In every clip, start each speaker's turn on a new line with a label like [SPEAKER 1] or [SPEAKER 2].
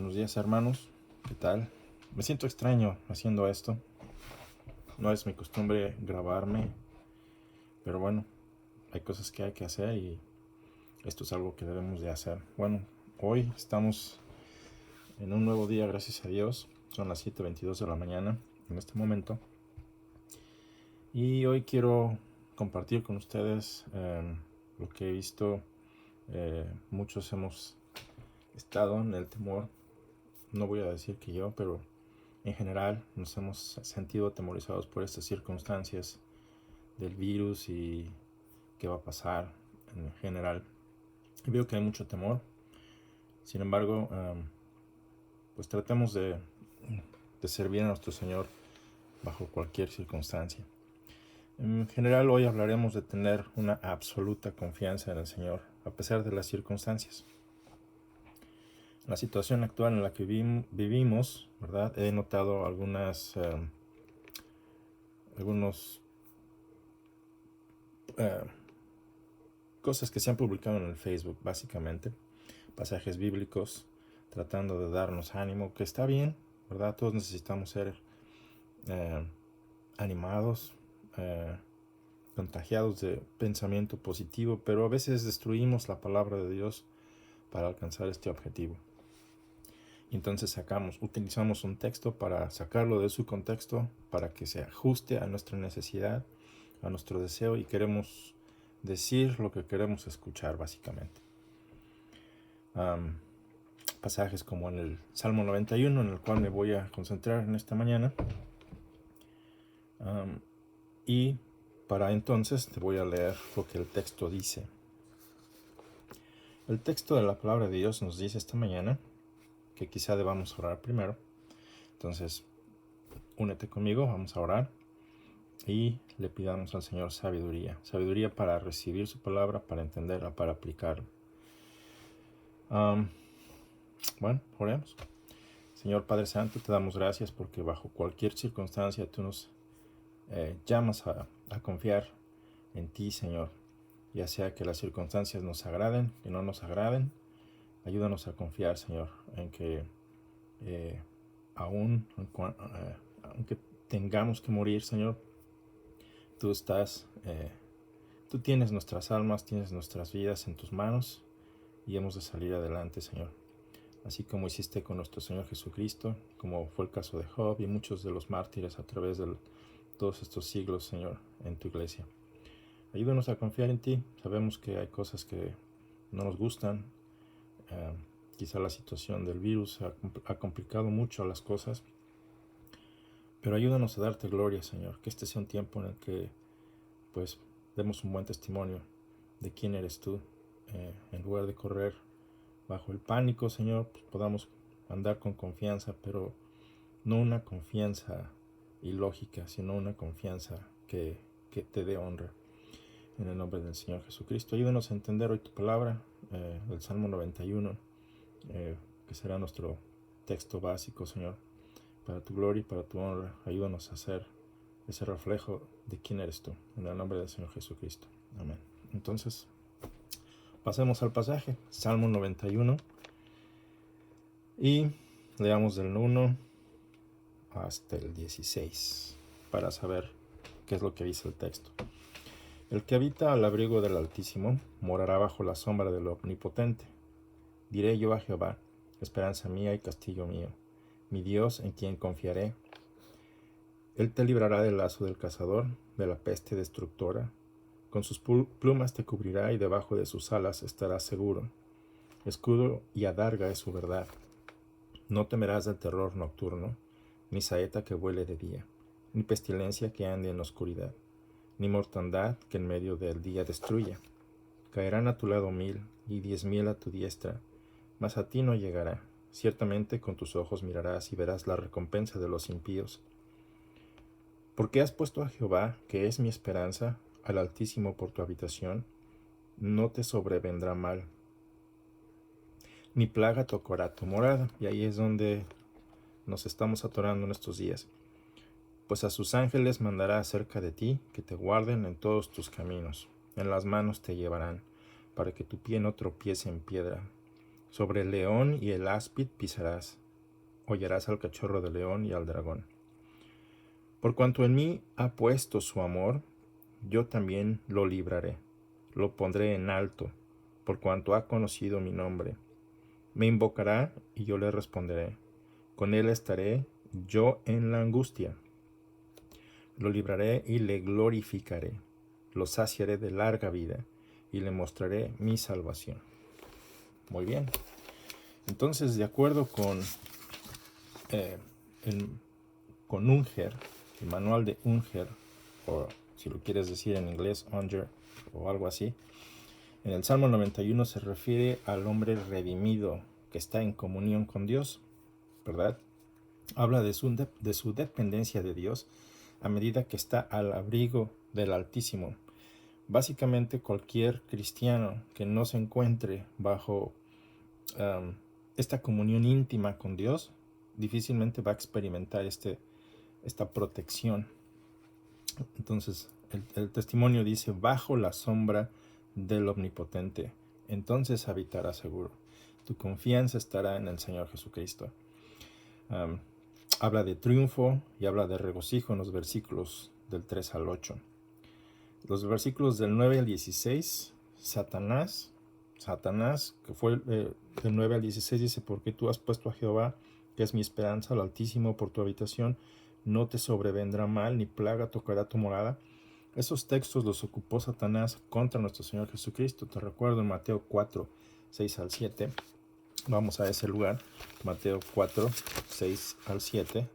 [SPEAKER 1] Buenos días, hermanos. ¿Qué tal? Me siento extraño haciendo esto. No es mi costumbre grabarme, pero bueno, hay cosas que hay que hacer y esto es algo que debemos de hacer. Bueno, hoy estamos en un nuevo día, gracias a Dios. Son las 7:22 de la mañana en este momento. Y hoy quiero compartir con ustedes lo que he visto. Muchos hemos estado en el temor. No voy a decir que yo, pero en general nos hemos sentido atemorizados por estas circunstancias del virus y qué va a pasar en general. Y veo que hay mucho temor. Sin embargo, pues tratemos de servir a nuestro Señor bajo cualquier circunstancia. En general, hoy hablaremos de tener una absoluta confianza en el Señor a pesar de las circunstancias. La situación actual en la que vivimos, ¿verdad? He notado algunos cosas que se han publicado en el Facebook, básicamente pasajes bíblicos tratando de darnos ánimo, que está bien, ¿verdad? Todos necesitamos ser animados, contagiados de pensamiento positivo, pero a veces destruimos la palabra de Dios para alcanzar este objetivo. Entonces utilizamos un texto para sacarlo de su contexto, para que se ajuste a nuestra necesidad, a nuestro deseo, y queremos decir lo que queremos escuchar, básicamente. Pasajes como en el Salmo 91, en el cual me voy a concentrar en esta mañana. Y para entonces te voy a leer lo que el texto dice. El texto de la palabra de Dios nos dice esta mañana que quizá debamos orar primero. Entonces, únete conmigo, vamos a orar y le pidamos al Señor sabiduría. Sabiduría para recibir su palabra, para entenderla, para aplicarla. Bueno, oremos. Señor Padre Santo, te damos gracias porque bajo cualquier circunstancia tú nos llamas a confiar en ti, Señor. Ya sea que las circunstancias nos agraden, que no nos agraden, ayúdanos a confiar, Señor, en que aunque tengamos que morir, Señor, tú tú tienes nuestras almas, tienes nuestras vidas en tus manos y hemos de salir adelante, Señor. Así como hiciste con nuestro Señor Jesucristo, como fue el caso de Job y muchos de los mártires a través de todos estos siglos, Señor, en tu iglesia. Ayúdanos a confiar en ti. Sabemos que hay cosas que no nos gustan. Quizá la situación del virus ha complicado mucho las cosas. Pero ayúdanos a darte gloria, Señor. Que este sea un tiempo en el que pues demos un buen testimonio de quién eres tú. En lugar de correr bajo el pánico, Señor, pues podamos andar con confianza, pero no una confianza ilógica, sino una confianza que te dé honra. En el nombre del Señor Jesucristo, ayúdanos a entender hoy tu palabra, el Salmo 91, que será nuestro texto básico, Señor, para tu gloria y para tu honra. Ayúdanos a ser ese reflejo de quién eres tú, en el nombre del Señor Jesucristo. Amén. Entonces, pasemos al pasaje, Salmo 91, y leamos del 1 hasta el 16, para saber qué es lo que dice el texto. El que habita al abrigo del Altísimo morará bajo la sombra del Omnipotente. Diré yo a Jehová, esperanza mía y castillo mío, mi Dios en quien confiaré. Él te librará del lazo del cazador, de la peste destructora. Con sus plumas te cubrirá y debajo de sus alas estarás seguro. Escudo y adarga es su verdad. No temerás del terror nocturno, ni saeta que vuele de día, ni pestilencia que ande en la oscuridad, ni mortandad que en medio del día destruya. Caerán a tu lado 1000 y 10,000 a tu diestra, mas a ti no llegará. Ciertamente con tus ojos mirarás y verás la recompensa de los impíos. Porque has puesto a Jehová, que es mi esperanza, al Altísimo por tu habitación, no te sobrevendrá mal, ni plaga tocará tu morada. Y ahí es donde nos estamos atorando en estos días. Pues a sus ángeles mandará acerca de ti, que te guarden en todos tus caminos. En las manos te llevarán, para que tu pie no tropiece en piedra. Sobre el león y el áspid pisarás, hollarás al cachorro del león y al dragón. Por cuanto en mí ha puesto su amor, yo también lo libraré, lo pondré en alto, por cuanto ha conocido mi nombre. Me invocará y yo le responderé. Con él estaré yo en la angustia. Lo libraré y le glorificaré. Lo saciaré de larga vida y le mostraré mi salvación. Muy bien. Entonces, de acuerdo con Unger, el manual de Unger, o si lo quieres decir en inglés, Unger, o algo así, en el Salmo 91 se refiere al hombre redimido que está en comunión con Dios, ¿verdad? Habla de su dependencia de Dios a medida que está al abrigo del Altísimo. Básicamente cualquier cristiano que no se encuentre bajo esta comunión íntima con Dios difícilmente va a experimentar esta protección. Entonces el testimonio dice: bajo la sombra del Omnipotente, entonces habitarás seguro. Tu confianza estará en el Señor Jesucristo. Habla de triunfo y habla de regocijo en los versículos del 3 al 8. Los versículos del 9 al 16, Satanás, que fue del 9 al 16, dice: porque tú has puesto a Jehová, que es mi esperanza, al Altísimo, por tu habitación, no te sobrevendrá mal, ni plaga tocará tu morada. Esos textos los ocupó Satanás contra nuestro Señor Jesucristo. Te recuerdo en Mateo 4, 6 al 7. Vamos a ese lugar, Mateo 4, 6 al 7.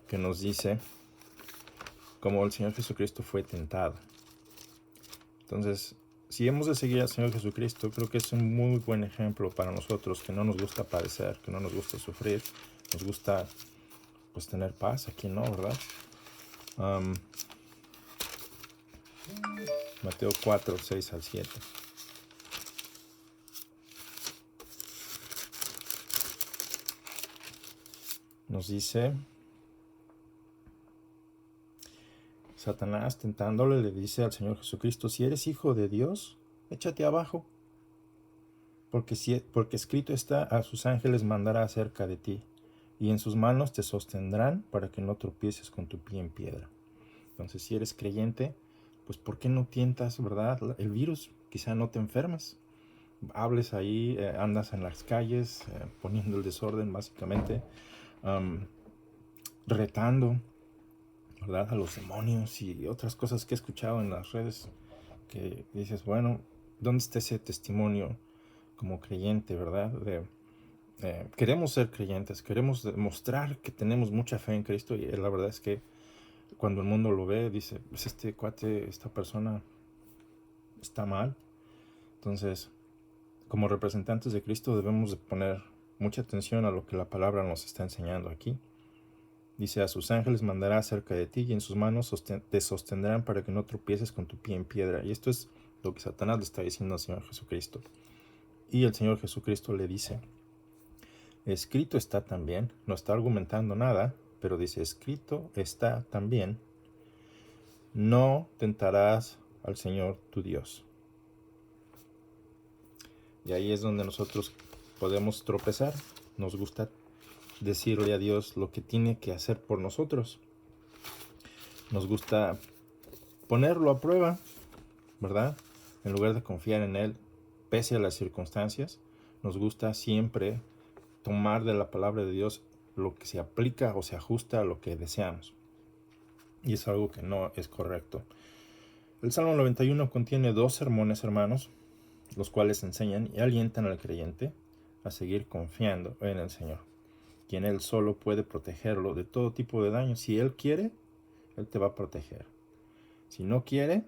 [SPEAKER 1] Que nos dice cómo el Señor Jesucristo fue tentado. Entonces, si hemos de seguir al Señor Jesucristo, creo que es un muy buen ejemplo para nosotros, que no nos gusta padecer, que no nos gusta sufrir, nos gusta pues tener paz. Aquí no, ¿verdad? Mateo 4, 6 al 7. Nos dice: Satanás, tentándole, le dice al Señor Jesucristo: si eres hijo de Dios, échate abajo, porque escrito está: a sus ángeles mandará acerca de ti, y en sus manos te sostendrán para que no tropieces con tu pie en piedra. Entonces, si eres creyente, pues ¿por qué no tientas, verdad, el virus? Quizá no te enfermes. Hables ahí, andas en las calles, poniendo el desorden, básicamente, retando, ¿verdad?, a los demonios y otras cosas que he escuchado en las redes, que dices, bueno, ¿dónde está ese testimonio como creyente, verdad? Queremos ser creyentes, queremos demostrar que tenemos mucha fe en Cristo, y la verdad es que cuando el mundo lo ve, dice, pues este cuate, esta persona está mal. Entonces, como representantes de Cristo debemos de poner mucha atención a lo que la palabra nos está enseñando aquí. Dice: a sus ángeles mandará acerca de ti, y en sus manos te sostendrán para que no tropieces con tu pie en piedra. Y esto es lo que Satanás le está diciendo al Señor Jesucristo. Y el Señor Jesucristo le dice: escrito está también. No está argumentando nada, pero dice: escrito está también: no tentarás al Señor tu Dios. Y ahí es donde nosotros podemos tropezar. Nos gusta decirle a Dios lo que tiene que hacer por nosotros. Nos gusta ponerlo a prueba, ¿verdad? En lugar de confiar en Él, pese a las circunstancias. Nos gusta siempre tomar de la palabra de Dios lo que se aplica o se ajusta a lo que deseamos. Y es algo que no es correcto. El Salmo 91 contiene 2 sermones, hermanos, los cuales enseñan y alientan al creyente a seguir confiando en el Señor, quien Él solo puede protegerlo de todo tipo de daño. Si Él quiere, Él te va a proteger. Si no quiere,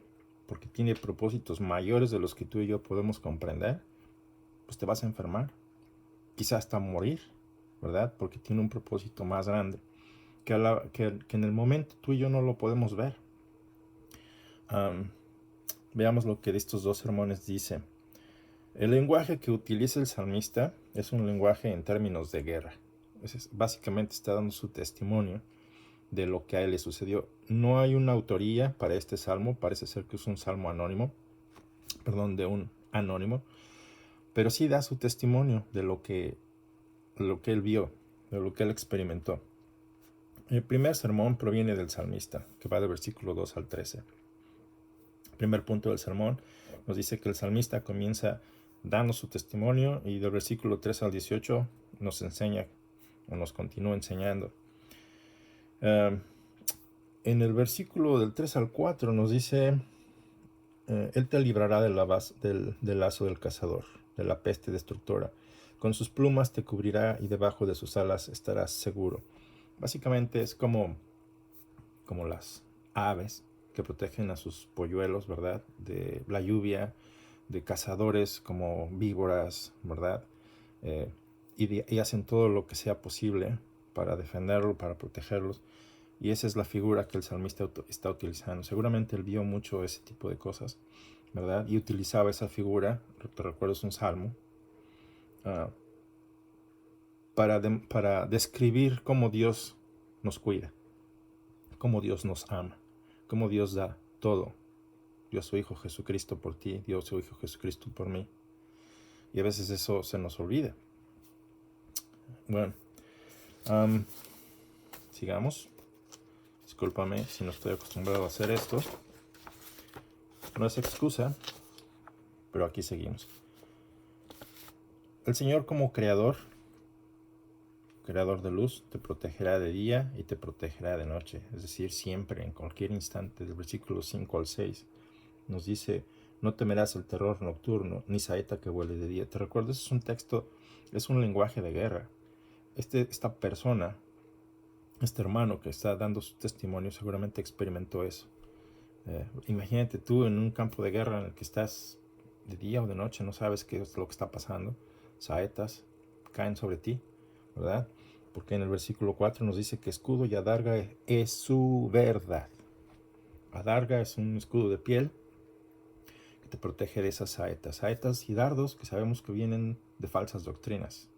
[SPEAKER 1] porque tiene propósitos mayores de los que tú y yo podemos comprender, pues te vas a enfermar, quizás hasta morir, ¿verdad? Porque tiene un propósito más grande que en el momento tú y yo no lo podemos ver. Veamos lo que de estos 2 sermones dice. El lenguaje que utiliza el salmista es un lenguaje en términos de guerra. Básicamente está dando su testimonio de lo que a él le sucedió. No hay una autoría para este salmo, parece ser que es un salmo anónimo, de un anónimo, pero sí da su testimonio de lo que él vio, de lo que él experimentó. El primer sermón proviene del salmista, que va del versículo 2 al 13. El primer punto del sermón nos dice que el salmista comienza dando su testimonio y del versículo 3 al 18 nos enseña o nos continúa enseñando. En el versículo del 3 al 4 nos dice, Él te librará del lazo del cazador, de la peste destructora. Con sus plumas te cubrirá y debajo de sus alas estarás seguro. Básicamente es como las aves que protegen a sus polluelos, ¿verdad? De la lluvia, de cazadores como víboras, ¿verdad? Y hacen todo lo que sea posible para defenderlo, para protegerlos. Y esa es la figura que el salmista está utilizando. Seguramente él vio mucho ese tipo de cosas, ¿verdad? Y utilizaba esa figura, te recuerdo, es un salmo, para describir cómo Dios nos cuida, cómo Dios nos ama, cómo Dios da todo. Dio a su Hijo Jesucristo por ti, dio a su Hijo Jesucristo por mí. Y a veces eso se nos olvida. Bueno, sigamos. Discúlpame si no estoy acostumbrado a hacer esto. No es excusa, pero aquí seguimos. El Señor como creador de luz, te protegerá de día y te protegerá de noche. Es decir, siempre, en cualquier instante, del versículo 5 al 6, nos dice, no temerás el terror nocturno, ni saeta que vuele de día. Te recuerdo, es un texto, es un lenguaje de guerra. Esta persona, este hermano que está dando su testimonio, seguramente experimentó eso. Imagínate tú en un campo de guerra en el que estás de día o de noche, no sabes qué es lo que está pasando. Saetas caen sobre ti, ¿verdad? Porque en el versículo 4 nos dice que escudo y adarga es su verdad. Adarga es un escudo de piel que te protege de esas saetas. Saetas y dardos que sabemos que vienen de falsas doctrinas,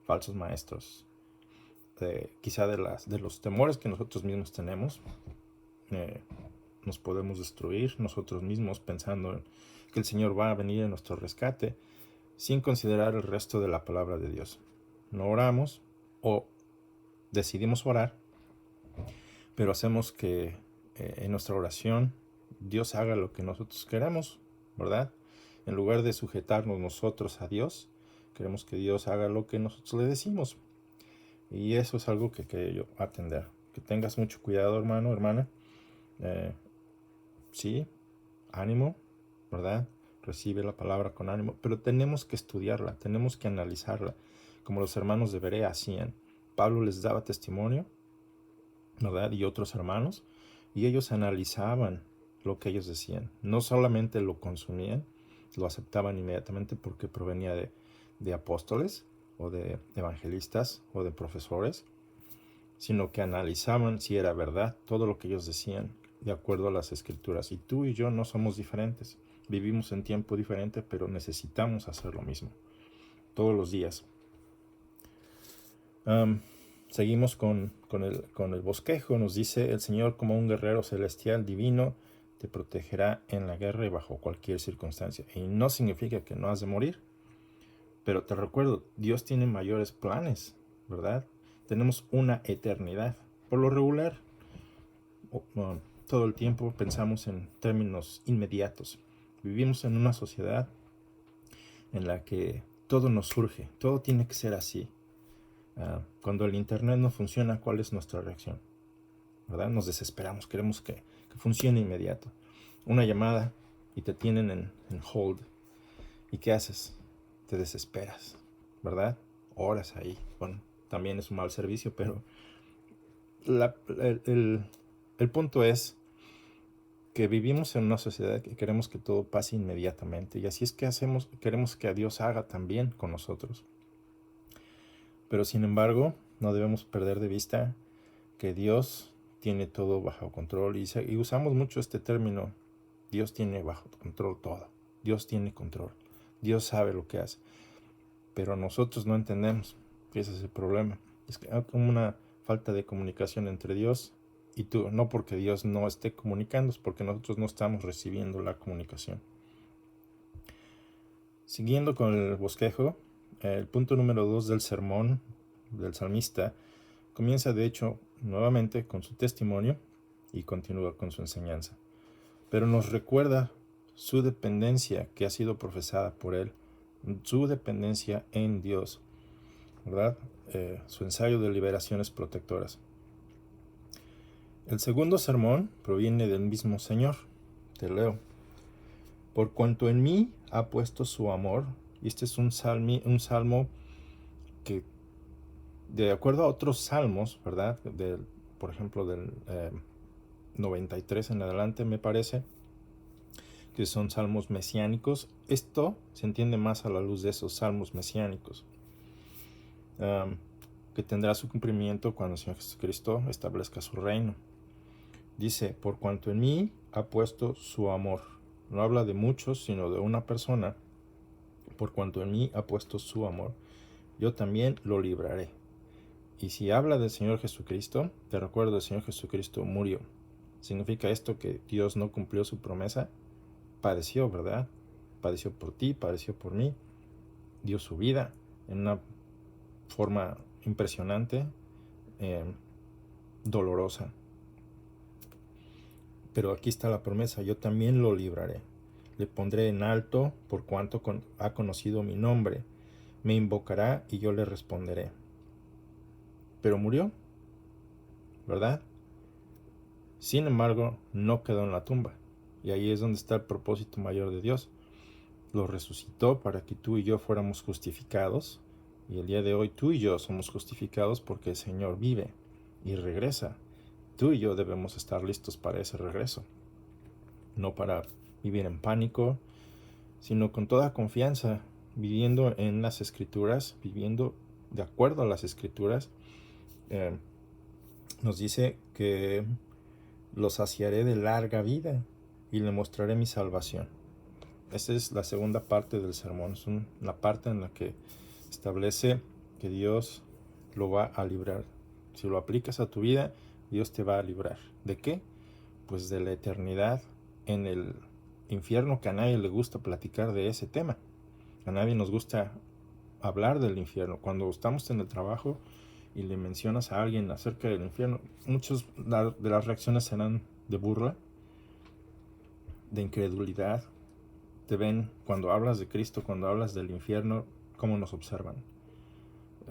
[SPEAKER 1] falsos maestros. Quizá de los temores que nosotros mismos tenemos. Nos podemos destruir nosotros mismos pensando que el Señor va a venir en nuestro rescate sin considerar el resto de la palabra de Dios. No oramos o decidimos orar, pero hacemos que en nuestra oración Dios haga lo que nosotros queremos, ¿verdad? En lugar de sujetarnos nosotros a Dios, queremos que Dios haga lo que nosotros le decimos. Y eso es algo que quiero atender. Que tengas mucho cuidado, hermano, hermana. Sí, ánimo, ¿verdad? Recibe la palabra con ánimo, pero tenemos que estudiarla, tenemos que analizarla, como los hermanos de Berea hacían. Pablo les daba testimonio, ¿verdad? Y otros hermanos, y ellos analizaban lo que ellos decían. No solamente lo consumían, lo aceptaban inmediatamente porque provenía de apóstoles o de evangelistas o de profesores, sino que analizaban si era verdad todo lo que ellos decían de acuerdo a las escrituras. Y tú y yo no somos diferentes. Vivimos en tiempo diferente, pero necesitamos hacer lo mismo todos los días. Seguimos con el bosquejo. Nos dice, el Señor como un guerrero celestial divino te protegerá en la guerra y bajo cualquier circunstancia. Y no significa que no has de morir, pero te recuerdo, Dios tiene mayores planes, ¿verdad? Tenemos una eternidad. Por lo regular, todo el tiempo pensamos en términos inmediatos. Vivimos en una sociedad en la que todo nos surge, todo tiene que ser así. Cuando el internet no funciona, ¿cuál es nuestra reacción? ¿Verdad? Nos desesperamos, queremos que funcione inmediato. Una llamada y te tienen en hold. ¿Y qué haces? Te desesperas, ¿verdad? Horas ahí. Bueno, también es un mal servicio, pero el punto es que vivimos en una sociedad que queremos que todo pase inmediatamente, y así es que queremos que a Dios haga también con nosotros. Pero sin embargo, no debemos perder de vista que Dios tiene todo bajo control, y usamos mucho este término: Dios tiene bajo control todo, Dios tiene control, Dios sabe lo que hace, pero nosotros no entendemos. Ese es el problema. Es que hay como una falta de comunicación entre Dios y tú, no porque Dios no esté comunicando, es porque nosotros no estamos recibiendo la comunicación. Siguiendo con el bosquejo, el punto número 2 del sermón del salmista comienza de hecho nuevamente con su testimonio y continúa con su enseñanza. Pero nos recuerda su dependencia que ha sido profesada por él, su dependencia en Dios, ¿verdad? Su ensayo de liberaciones protectoras. El segundo sermón proviene del mismo Señor. Te leo. Por cuanto en mí ha puesto su amor, y este es un salmo que, de acuerdo a otros salmos, ¿verdad? Por ejemplo, del 93 en adelante, me parece, que son salmos mesiánicos. Esto se entiende más a la luz de esos salmos mesiánicos, que tendrá su cumplimiento cuando el Señor Jesucristo establezca su reino. Dice, por cuanto en mí ha puesto su amor. No habla de muchos, sino de una persona. Por cuanto en mí ha puesto su amor, yo también lo libraré. Y si habla del Señor Jesucristo, te recuerdo, el Señor Jesucristo murió. ¿Significa esto que Dios no cumplió su promesa? Padeció, ¿verdad? Padeció por ti, padeció por mí. Dio su vida en una forma impresionante, dolorosa. Pero aquí está la promesa, yo también lo libraré. Le pondré en alto por cuanto ha conocido mi nombre. Me invocará y yo le responderé. Pero murió, ¿verdad? Sin embargo, no quedó en la tumba. Y ahí es donde está el propósito mayor de Dios. Lo resucitó para que tú y yo fuéramos justificados. Y el día de hoy tú y yo somos justificados porque el Señor vive y regresa. Tú y yo debemos estar listos para ese regreso. No para vivir en pánico, sino con toda confianza, viviendo en las Escrituras, viviendo de acuerdo a las Escrituras. Nos dice que lo saciaré de larga vida y le mostraré mi salvación. Esa es la segunda parte del sermón, es la parte en la que establece que Dios lo va a librar. Si lo aplicas a tu vida, Dios te va a librar. ¿De qué? Pues de la eternidad en el infierno, que a nadie le gusta platicar de ese tema. A nadie nos gusta hablar del infierno. Cuando estamos en el trabajo y le mencionas a alguien acerca del infierno, muchas de las reacciones serán de burla, de incredulidad. Te ven cuando hablas de Cristo, cuando hablas del infierno, cómo nos observan,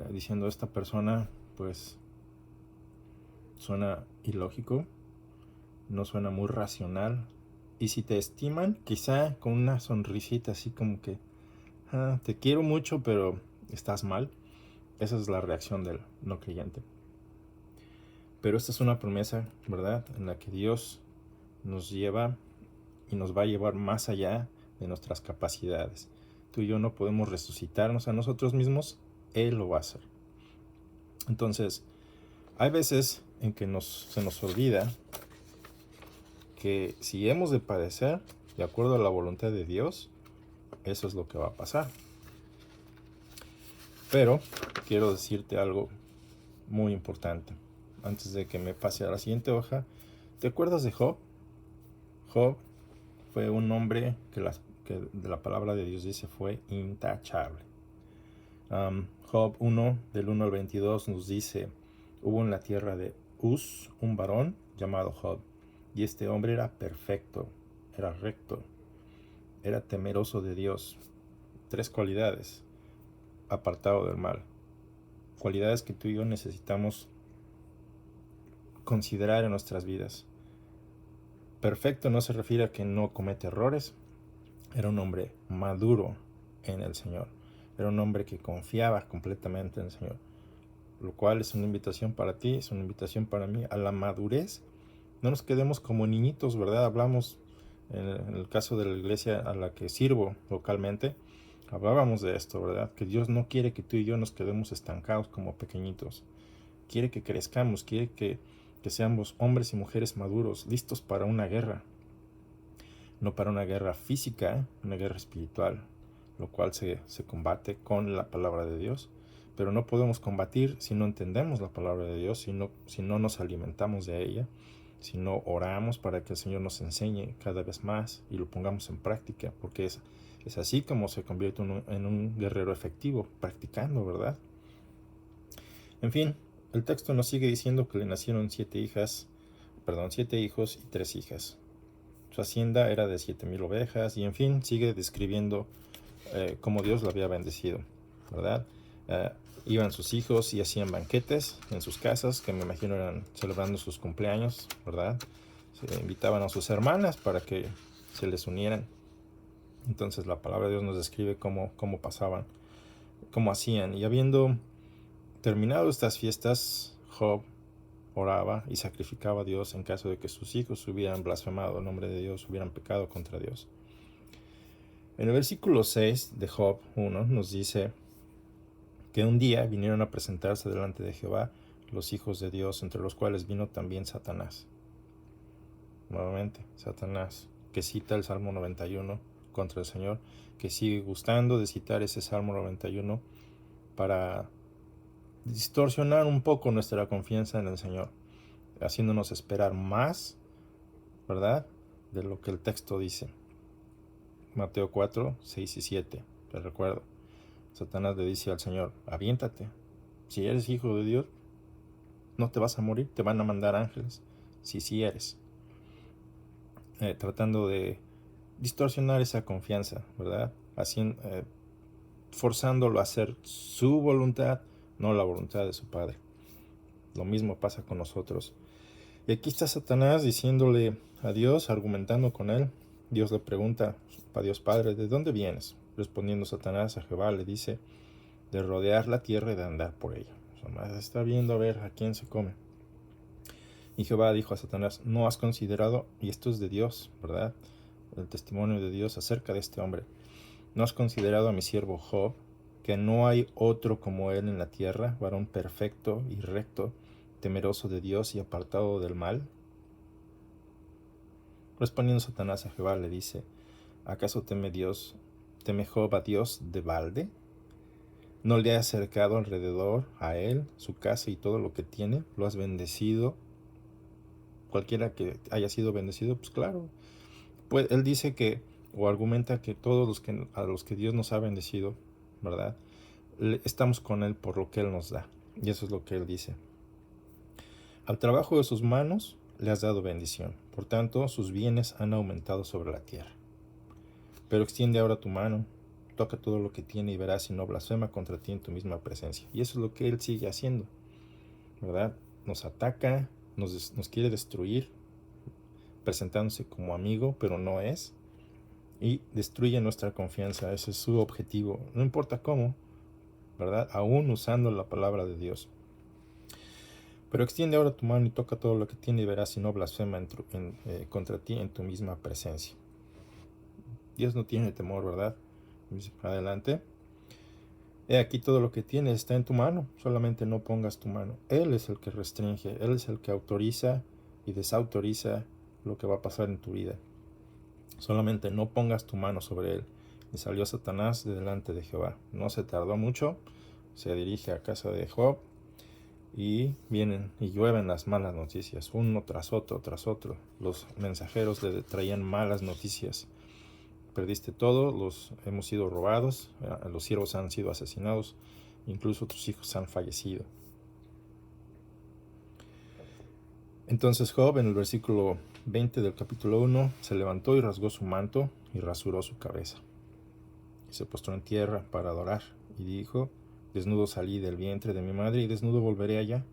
[SPEAKER 1] diciendo, esta persona pues suena ilógico, no suena muy racional. Y si te estiman, quizá con una sonrisita así como que te quiero mucho, pero estás mal. Esa es la reacción del no creyente. Pero esta es una promesa, ¿verdad?, en la que Dios nos lleva y nos va a llevar más allá de nuestras capacidades. Tú y yo no podemos resucitarnos a nosotros mismos, Él lo va a hacer. Entonces, hay veces en que se nos olvida que si hemos de padecer de acuerdo a la voluntad de Dios, eso es lo que va a pasar. Pero quiero decirte algo muy importante. Antes de que me pase a la siguiente hoja, ¿te acuerdas de Job? Job fue un hombre que de la palabra de Dios dice fue intachable. Job 1, del 1 al 22 nos dice, hubo en la tierra de Uz un varón llamado Job, y este hombre era perfecto, era recto, era temeroso de Dios. 3 cualidades: apartado del mal. Cualidades que tú y yo necesitamos considerar en nuestras vidas. Perfecto no se refiere a que no comete errores. Era un hombre maduro en el Señor. Era un hombre que confiaba completamente en el Señor. Lo cual es una invitación para ti, es una invitación para mí a la madurez. No nos quedemos como niñitos, ¿verdad? Hablamos, en el caso de la iglesia a la que sirvo localmente, hablábamos de esto, ¿verdad? Que Dios no quiere que tú y yo nos quedemos estancados como pequeñitos. Quiere que crezcamos, quiere que seamos hombres y mujeres maduros, listos para una guerra. No para una guerra física, una guerra espiritual, lo cual se combate con la palabra de Dios, pero no podemos combatir si no entendemos la palabra de Dios, si no nos alimentamos de ella, si no oramos para que el Señor nos enseñe cada vez más y lo pongamos en práctica, porque es así como se convierte uno en un guerrero efectivo, practicando, ¿verdad? En fin, el texto nos sigue diciendo que le nacieron 7 hijos y 3 hijas. Su hacienda era de 7,000 ovejas y en fin, sigue describiendo cómo Dios lo había bendecido, ¿verdad? Iban sus hijos y hacían banquetes en sus casas, que me imagino eran celebrando sus cumpleaños, ¿verdad? Se invitaban a sus hermanas para que se les unieran. Entonces la palabra de Dios nos describe cómo pasaban, cómo hacían. Y habiendo terminado estas fiestas, Job oraba y sacrificaba a Dios en caso de que sus hijos hubieran blasfemado el nombre de Dios, hubieran pecado contra Dios. En el versículo 6 de Job 1 nos dice que un día vinieron a presentarse delante de Jehová los hijos de Dios, entre los cuales vino también Satanás. Nuevamente, Satanás, que cita el Salmo 91 contra el Señor, que sigue gustando de citar ese Salmo 91 para distorsionar un poco nuestra confianza en el Señor, haciéndonos esperar más, ¿verdad?, de lo que el texto dice. Mateo 4, 6 y 7, te recuerdo. Satanás le dice al Señor, aviéntate, si eres hijo de Dios, no te vas a morir, te van a mandar ángeles, si eres. Tratando de distorsionar esa confianza, ¿verdad? Forzándolo a hacer su voluntad, no la voluntad de su Padre. Lo mismo pasa con nosotros. Y aquí está Satanás diciéndole a Dios, argumentando con él. Dios le pregunta a Dios Padre, ¿de dónde vienes? Respondiendo Satanás a Jehová, le dice, de rodear la tierra y de andar por ella. Satanás está viendo a ver a quién se come. Y Jehová dijo a Satanás, no has considerado, y esto es de Dios, ¿verdad? El testimonio de Dios acerca de este hombre. ¿No has considerado a mi siervo Job, que no hay otro como él en la tierra, varón perfecto y recto, temeroso de Dios y apartado del mal? Respondiendo Satanás a Jehová le dice, ¿acaso teme Job a Dios de balde? ¿No le has acercado alrededor a él, su casa y todo lo que tiene? ¿Lo has bendecido? Cualquiera que haya sido bendecido, pues claro. Pues él dice que, o argumenta que todos a los que Dios nos ha bendecido, ¿verdad?, estamos con él por lo que él nos da. Y eso es lo que él dice. Al trabajo de sus manos le has dado bendición. Por tanto, sus bienes han aumentado sobre la tierra. Pero extiende ahora tu mano, toca todo lo que tiene y verás si no blasfema contra ti en tu misma presencia. Y eso es lo que él sigue haciendo, ¿verdad? Nos ataca, nos quiere destruir, presentándose como amigo, pero no es. Y destruye nuestra confianza. Ese es su objetivo. No importa cómo, ¿verdad? Aún usando la palabra de Dios. Pero extiende ahora tu mano y toca todo lo que tiene y verás si no blasfema contra ti en tu misma presencia. Dios no tiene temor, ¿verdad? Adelante. He aquí todo lo que tienes está en tu mano, solamente no pongas tu mano. Él es el que restringe, Él es el que autoriza y desautoriza lo que va a pasar en tu vida. Solamente no pongas tu mano sobre él. Y salió Satanás de delante de Jehová. No se tardó mucho, se dirige a casa de Job y vienen y llueven las malas noticias, uno tras otro, tras otro. Los mensajeros le traían malas noticias. Perdiste todo, hemos sido robados, los siervos han sido asesinados, incluso tus hijos han fallecido. Entonces Job, en el versículo 20 del capítulo 1, se levantó y rasgó su manto y rasuró su cabeza. Y se postró en tierra para adorar y dijo, desnudo salí del vientre de mi madre y desnudo volveré allá.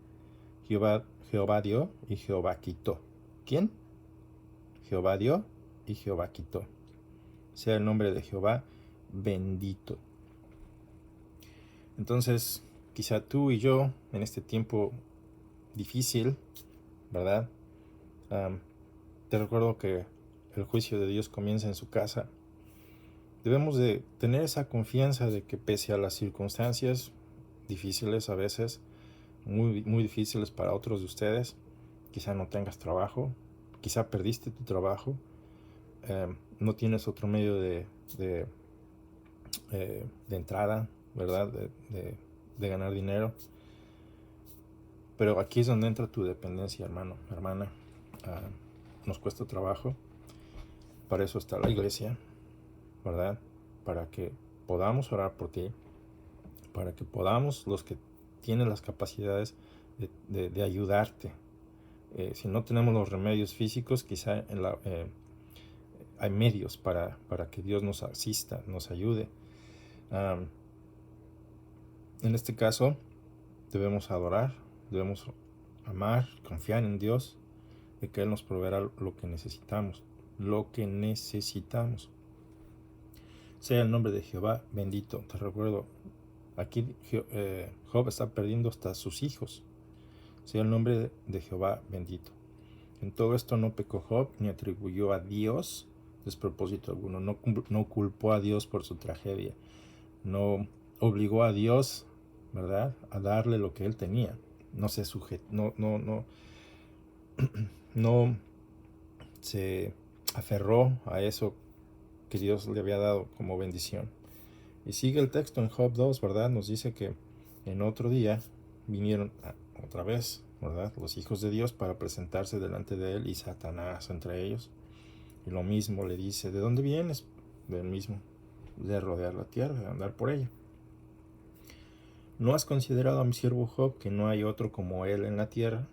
[SPEAKER 1] Jehová dio y Jehová quitó. ¿Quién? Jehová dio y Jehová quitó. Sea el nombre de Jehová bendito. Entonces, quizá tú y yo, en este tiempo difícil, ¿verdad? Te recuerdo que el juicio de Dios comienza en su casa. Debemos de tener esa confianza de que pese a las circunstancias difíciles a veces, muy, muy difíciles para otros de ustedes, quizá no tengas trabajo, quizá perdiste tu trabajo, no tienes otro medio de entrada, ¿verdad? de ganar dinero. Pero aquí es donde entra tu dependencia, hermano, hermana. Nos cuesta trabajo. Para eso está la iglesia, ¿verdad? Para que podamos orar por ti, para que podamos, los que tienen las capacidades de ayudarte. Si no tenemos los remedios físicos, quizá hay medios para que Dios nos asista, nos ayude. En este caso, debemos adorar, debemos amar, confiar en Dios, de que Él nos proveerá lo que necesitamos. Sea el nombre de Jehová bendito. Te recuerdo, aquí Job está perdiendo hasta sus hijos. Sea el nombre de Jehová bendito. En todo esto no pecó Job ni atribuyó a Dios despropósito alguno. No culpó a Dios por su tragedia. No obligó a Dios, ¿verdad?, a darle lo que él tenía. No se sujetó, no se aferró a eso que Dios le había dado como bendición. Y sigue el texto en Job 2, ¿verdad? Nos dice que en otro día vinieron otra vez, ¿verdad?, los hijos de Dios para presentarse delante de él, y Satanás entre ellos. Y lo mismo le dice: ¿de dónde vienes? Del mismo, de rodear la tierra, de andar por ella. ¿No has considerado a mi siervo Job, que no hay otro como él en la tierra?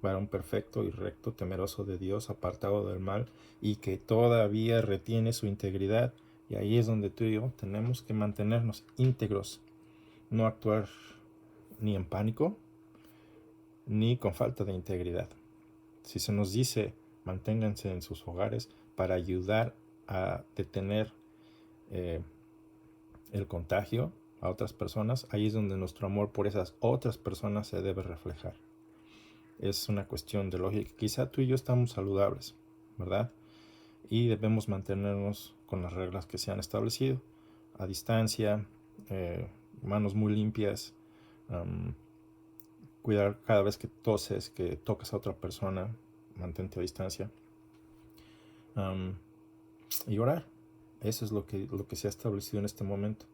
[SPEAKER 1] Varón perfecto y recto, temeroso de Dios, apartado del mal, y que todavía retiene su integridad. Y ahí es donde tú y yo tenemos que mantenernos íntegros, no actuar ni en pánico, ni con falta de integridad. Si se nos dice manténganse en sus hogares para ayudar a detener el contagio a otras personas, ahí es donde nuestro amor por esas otras personas se debe reflejar. Es una cuestión de lógica. Quizá tú y yo estamos saludables, ¿verdad? Y debemos mantenernos con las reglas que se han establecido: a distancia, manos muy limpias, cuidar cada vez que toses, que tocas a otra persona, mantente a distancia, y orar. Eso es lo que se ha establecido en este momento.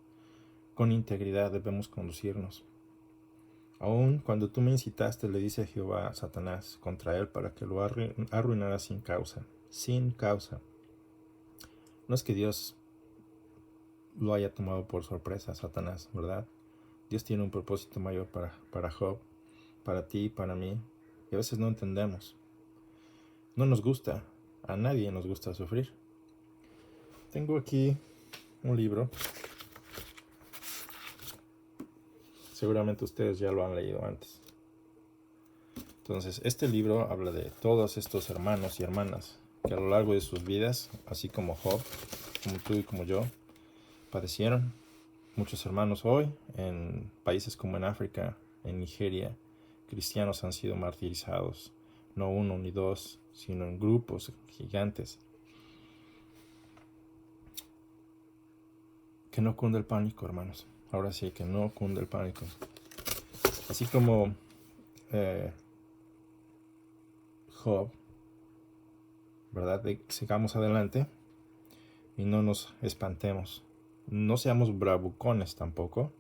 [SPEAKER 1] Con integridad debemos conducirnos. Aún cuando tú me incitaste, le dice Jehová a Satanás, contra él, para que lo arruinara sin causa. Sin causa. No es que Dios lo haya tomado por sorpresa, Satanás, ¿verdad? Dios tiene un propósito mayor para Job, para ti y para mí. Y a veces no entendemos. No nos gusta. A nadie nos gusta sufrir. Tengo aquí un libro. Seguramente ustedes ya lo han leído antes. Entonces, este libro habla de todos estos hermanos y hermanas que a lo largo de sus vidas, así como Job, como tú y como yo, padecieron. Muchos hermanos hoy, en países como en África, en Nigeria, cristianos han sido martirizados. No uno ni dos, sino en grupos gigantes. Que no cunde el pánico, hermanos. Ahora sí, que no cunde el pánico. Así como Job, ¿verdad? Sigamos adelante y no nos espantemos. No seamos bravucones tampoco,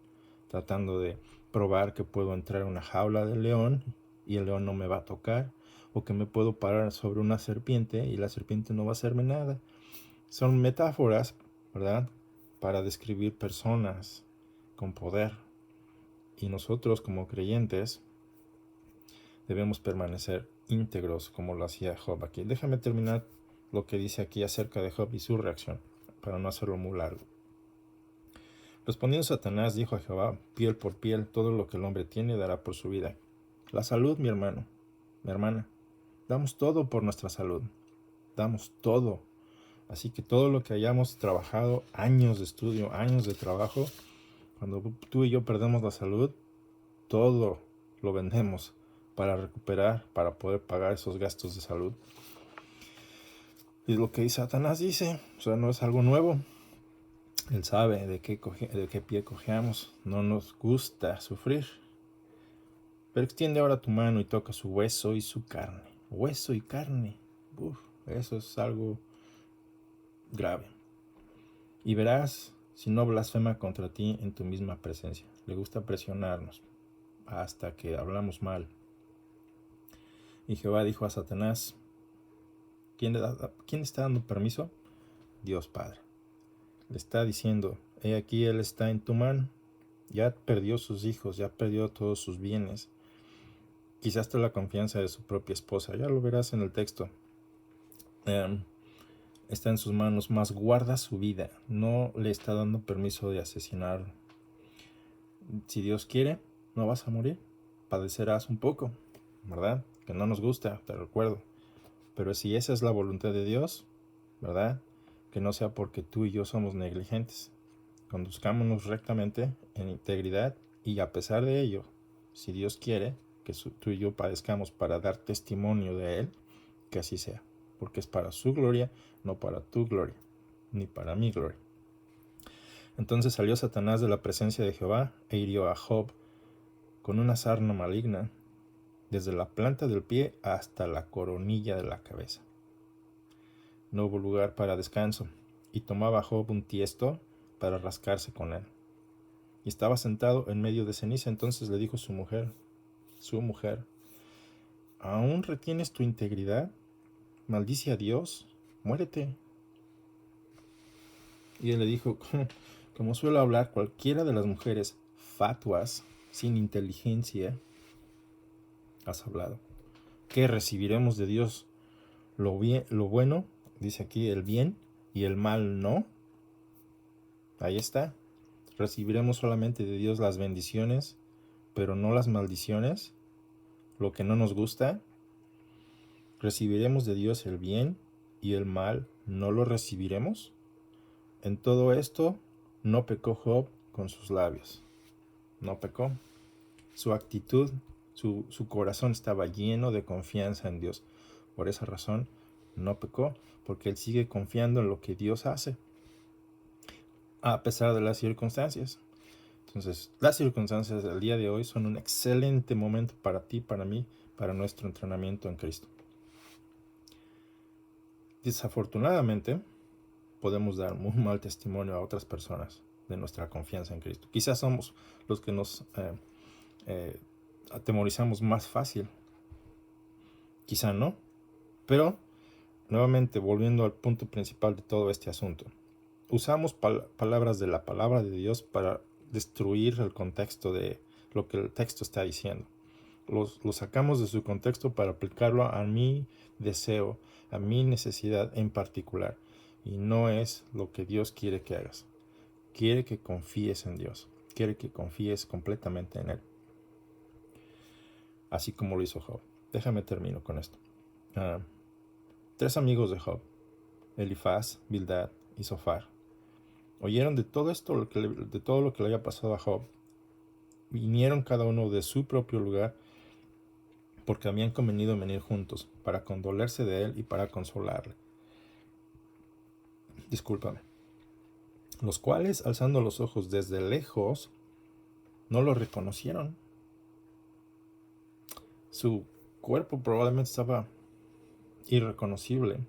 [SPEAKER 1] tratando de probar que puedo entrar a una jaula de león y el león no me va a tocar, o que me puedo parar sobre una serpiente y la serpiente no va a hacerme nada. Son metáforas, ¿verdad?, para describir personas con poder. Y nosotros, como creyentes, debemos permanecer íntegros, como lo hacía Job aquí. Déjame terminar lo que dice aquí acerca de Job y su reacción, para no hacerlo muy largo. Respondiendo Satanás, dijo a Jehová: piel por piel, todo lo que el hombre tiene dará por su vida. La salud, mi hermano, mi hermana, damos todo por nuestra salud. Damos todo. Así que todo lo que hayamos trabajado, años de estudio, años de trabajo, cuando tú y yo perdemos la salud, todo lo vendemos para recuperar, para poder pagar esos gastos de salud. Y lo que Satanás dice, o sea, no es algo nuevo. Él sabe de qué pie cojeamos. No nos gusta sufrir. Pero extiende ahora tu mano y toca su hueso y su carne. Hueso y carne. Eso es algo grave. Y verás si no blasfema contra ti en tu misma presencia. le gusta presionarnos hasta que hablamos mal. Y Jehová dijo a Satanás, ¿quién está dando permiso? Dios Padre. Le está diciendo, he aquí él está en tu mano. Ya perdió sus hijos, ya perdió todos sus bienes. Quizás hasta la confianza de su propia esposa. Ya lo verás en el texto. Está en sus manos, mas guarda su vida. No le está dando permiso de asesinarlo. Si Dios quiere, no vas a morir. Padecerás un poco, ¿verdad? Que no nos gusta, te recuerdo. Pero si esa es la voluntad de Dios, ¿verdad? Que no sea porque tú y yo somos negligentes. Conduzcámonos rectamente, en integridad, y a pesar de ello, si Dios quiere que tú y yo padezcamos para dar testimonio de Él, que así sea. Porque es para su gloria, no para tu gloria, ni para mi gloria. Entonces salió Satanás de la presencia de Jehová e hirió a Job con una sarna maligna, desde la planta del pie hasta la coronilla de la cabeza. No hubo lugar para descanso, y tomaba Job un tiesto para rascarse con él. Y estaba sentado en medio de ceniza. Entonces le dijo su mujer, ¿aún retienes tu integridad? Maldice a Dios, muérete. Y él le dijo, como suele hablar cualquiera de las mujeres fatuas, sin inteligencia, has hablado. ¿Qué recibiremos de Dios? Lo bueno, dice aquí, el bien, y el mal no. Ahí está. Recibiremos solamente de Dios las bendiciones, pero no las maldiciones, lo que no nos gusta. ¿Recibiremos de Dios el bien y el mal no lo recibiremos? En todo esto no pecó Job con sus labios. No pecó. Su actitud, su corazón estaba lleno de confianza en Dios. Por esa razón no pecó, porque él sigue confiando en lo que Dios hace, a pesar de las circunstancias. Entonces, las circunstancias del día de hoy son un excelente momento para ti, para mí, para nuestro entrenamiento en Cristo. Desafortunadamente, podemos dar muy mal testimonio a otras personas de nuestra confianza en Cristo. Quizás somos los que nos atemorizamos más fácil. Quizá no. Pero, nuevamente, volviendo al punto principal de todo este asunto. Usamos palabras de la palabra de Dios para destruir el contexto de lo que el texto está diciendo. Lo sacamos de su contexto para aplicarlo a mi deseo, a mi necesidad en particular. Y no es lo que Dios quiere que hagas. Quiere que confíes en Dios. Quiere que confíes completamente en Él. Así como lo hizo Job. Déjame termino con esto. 3 amigos de Job, Elifaz, Bildad y Zofar, oyeron de todo de todo lo que le había pasado a Job. Vinieron cada uno de su propio lugar, porque habían convenido en venir juntos para condolerse de él y para consolarle. Discúlpame. Los cuales, alzando los ojos desde lejos, no lo reconocieron. Su cuerpo probablemente estaba irreconocible,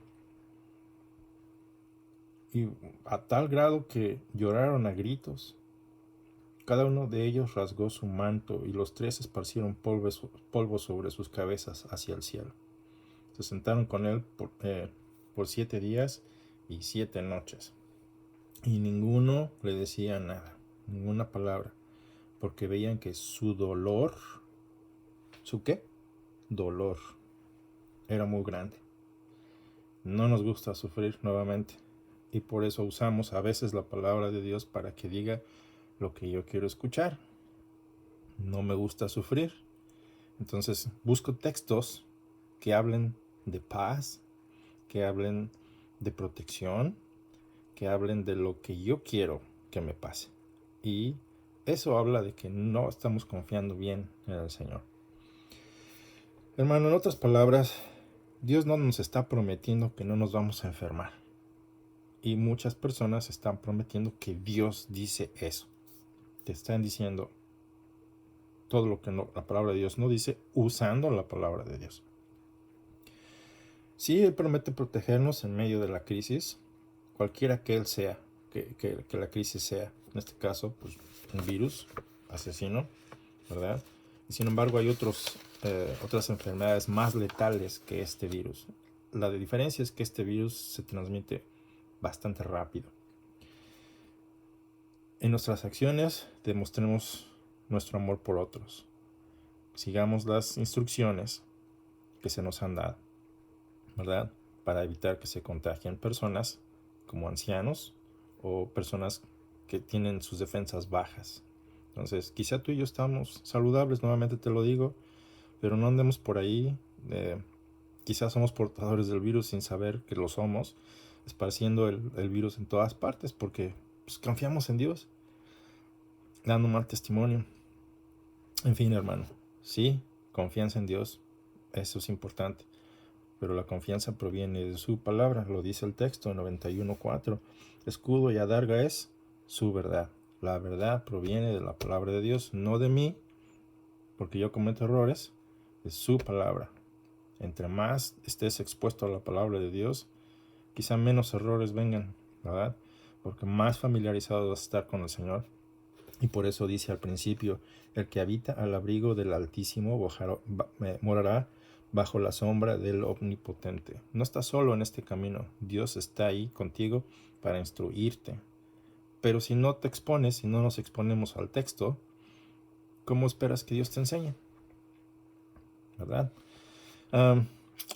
[SPEAKER 1] y a tal grado que lloraron a gritos. Cada uno de ellos rasgó su manto, y los 3 esparcieron polvo sobre sus cabezas hacia el cielo. Se sentaron con él por 7 días y 7 noches. Y ninguno le decía nada, ninguna palabra, porque veían que su dolor, ¿su qué? Dolor, era muy grande. No nos gusta sufrir nuevamente, y por eso usamos a veces la palabra de Dios para que diga lo que yo quiero escuchar. No me gusta sufrir. Entonces busco textos que hablen de paz, que hablen de protección, que hablen de lo que yo quiero que me pase. Y eso habla de que no estamos confiando bien en el Señor. Hermano, en otras palabras, Dios no nos está prometiendo que no nos vamos a enfermar. Y muchas personas están prometiendo que Dios dice eso. Te están diciendo todo lo que la palabra de Dios no dice, usando la palabra de Dios. Sí, Él promete protegernos en medio de la crisis, cualquiera que Él sea, que la crisis sea. En este caso, pues un virus, asesino, ¿verdad? Y sin embargo hay otras enfermedades más letales que este virus. La diferencia es que este virus se transmite bastante rápido. En nuestras acciones demostremos nuestro amor por otros. Sigamos las instrucciones que se nos han dado, ¿verdad? Para evitar que se contagien personas como ancianos o personas que tienen sus defensas bajas. Entonces, quizá tú y yo estamos saludables, nuevamente te lo digo, pero no andemos por ahí. Quizás somos portadores del virus sin saber que lo somos, esparciendo el virus en todas partes porque pues, confiamos en Dios, dando mal testimonio. En fin, hermano, sí, confianza en Dios, eso es importante, pero la confianza proviene de su palabra, lo dice el texto 91:4. Escudo y adarga es su verdad. La verdad proviene de la palabra de Dios, no de mí, porque yo cometo errores, es su palabra. Entre más estés expuesto a la palabra de Dios, quizá menos errores vengan, ¿verdad? Porque más familiarizado vas a estar con el Señor. Y por eso dice al principio, el que habita al abrigo del Altísimo morará bajo la sombra del Omnipotente. No estás solo en este camino, Dios está ahí contigo para instruirte. Pero si no te expones, si no nos exponemos al texto, ¿cómo esperas que Dios te enseñe? ¿Verdad?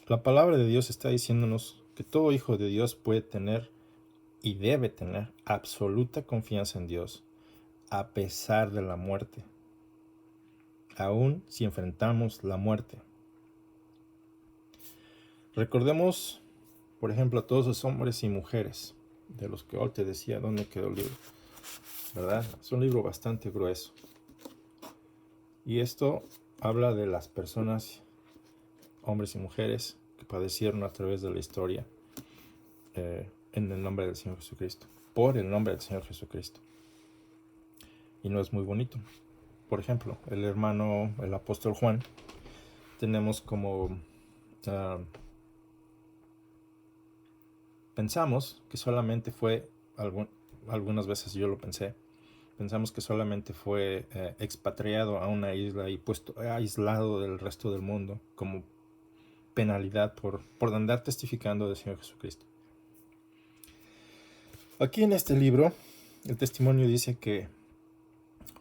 [SPEAKER 1] La palabra de Dios está diciéndonos que todo hijo de Dios puede tener y debe tener absoluta confianza en Dios, a pesar de la muerte, aun si enfrentamos la muerte. Recordemos, por ejemplo, a todos los hombres y mujeres de los que hoy te decía dónde quedó el libro, ¿verdad? Es un libro bastante grueso. Y esto habla de las personas, hombres y mujeres, que padecieron a través de la historia en el nombre del Señor Jesucristo, por el nombre del Señor Jesucristo. Y no es muy bonito. Por ejemplo, el apóstol Juan, tenemos como... pensamos que solamente fue, algunas veces yo lo pensé, pensamos que solamente fue expatriado a una isla y puesto aislado del resto del mundo como penalidad por andar testificando del Señor Jesucristo. Aquí en este libro, el testimonio dice que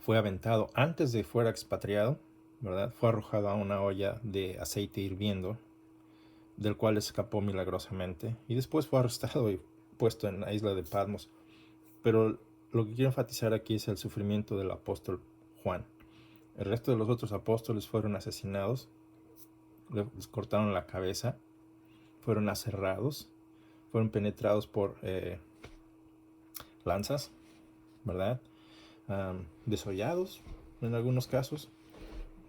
[SPEAKER 1] fue aventado antes de fuera expatriado, ¿verdad? Fue arrojado a una olla de aceite hirviendo, del cual escapó milagrosamente, y después fue arrestado y puesto en la isla de Patmos. Pero lo que quiero enfatizar aquí es el sufrimiento del apóstol Juan. El resto de los otros apóstoles fueron asesinados, les cortaron la cabeza, fueron aserrados, fueron penetrados por lanzas, ¿verdad? Desollados en algunos casos,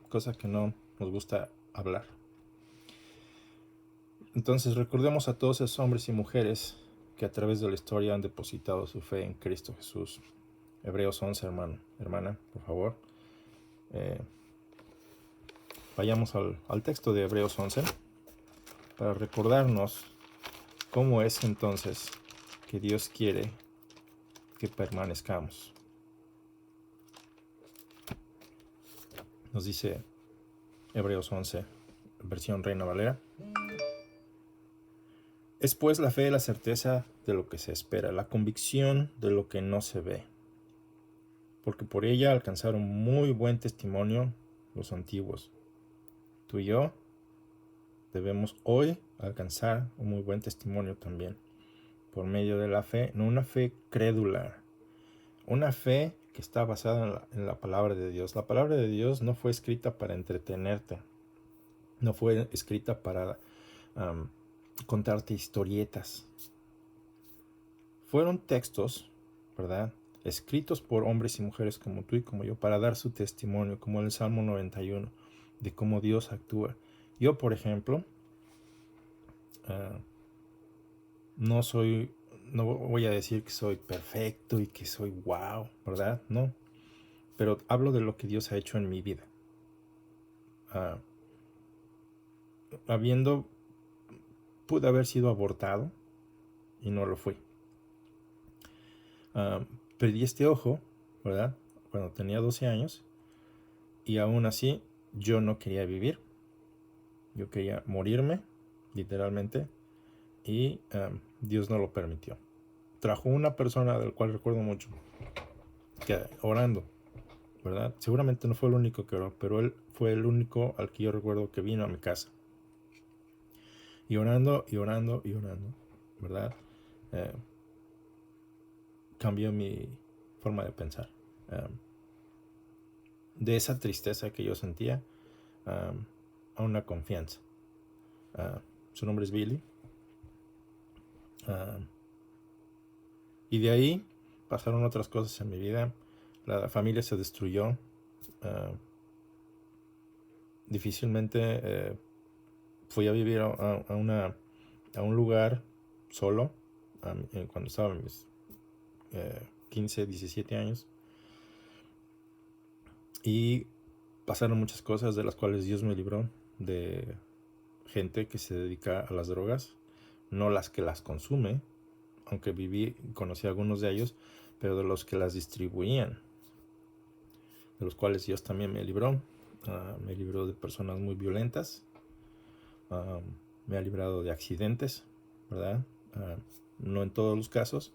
[SPEAKER 1] cosa que no nos gusta hablar. Entonces recordemos a todos esos hombres y mujeres que a través de la historia han depositado su fe en Cristo Jesús. Hebreos 11, hermana, por favor. Vayamos al texto de Hebreos 11 para recordarnos cómo es entonces que Dios quiere que permanezcamos. Nos dice Hebreos 11, versión Reina Valera. Es pues la fe la certeza de lo que se espera, la convicción de lo que no se ve, porque por ella alcanzaron muy buen testimonio los antiguos. Tú y yo debemos hoy alcanzar un muy buen testimonio también, por medio de la fe, no una fe crédula, una fe que está basada en la palabra de Dios. La palabra de Dios no fue escrita para entretenerte, no fue escrita para contarte historietas. Fueron textos, ¿verdad?, escritos por hombres y mujeres como tú y como yo para dar su testimonio, como el Salmo 91, de cómo Dios actúa. Yo, por ejemplo, no voy a decir que soy perfecto y que soy wow, ¿verdad? No, pero hablo de lo que Dios ha hecho en mi vida. Pude haber sido abortado y no lo fui. Perdí este ojo, ¿verdad?, cuando tenía 12 años, Y aún así, yo no quería vivir. Yo quería morirme, literalmente. Y Dios no lo permitió. Trajo una persona del cual recuerdo mucho, que orando, ¿verdad? Seguramente no fue el único que oró, pero él fue el único al que yo recuerdo que vino a mi casa. Y orando, y orando, y orando, ¿verdad? Cambió mi forma de pensar. De esa tristeza que yo sentía, a una confianza. Su nombre es Billy. Y de ahí pasaron otras cosas en mi vida. La familia se destruyó. Difícilmente fui a vivir a un lugar solo cuando estaba en mis 15, 17 años. Y pasaron muchas cosas de las cuales Dios me libró, de gente que se dedica a las drogas, no las que las consume, aunque conocí a algunos de ellos, pero de los que las distribuían, de los cuales Dios también me libró. Me libró de personas muy violentas, me ha librado de accidentes, ¿verdad? No en todos los casos.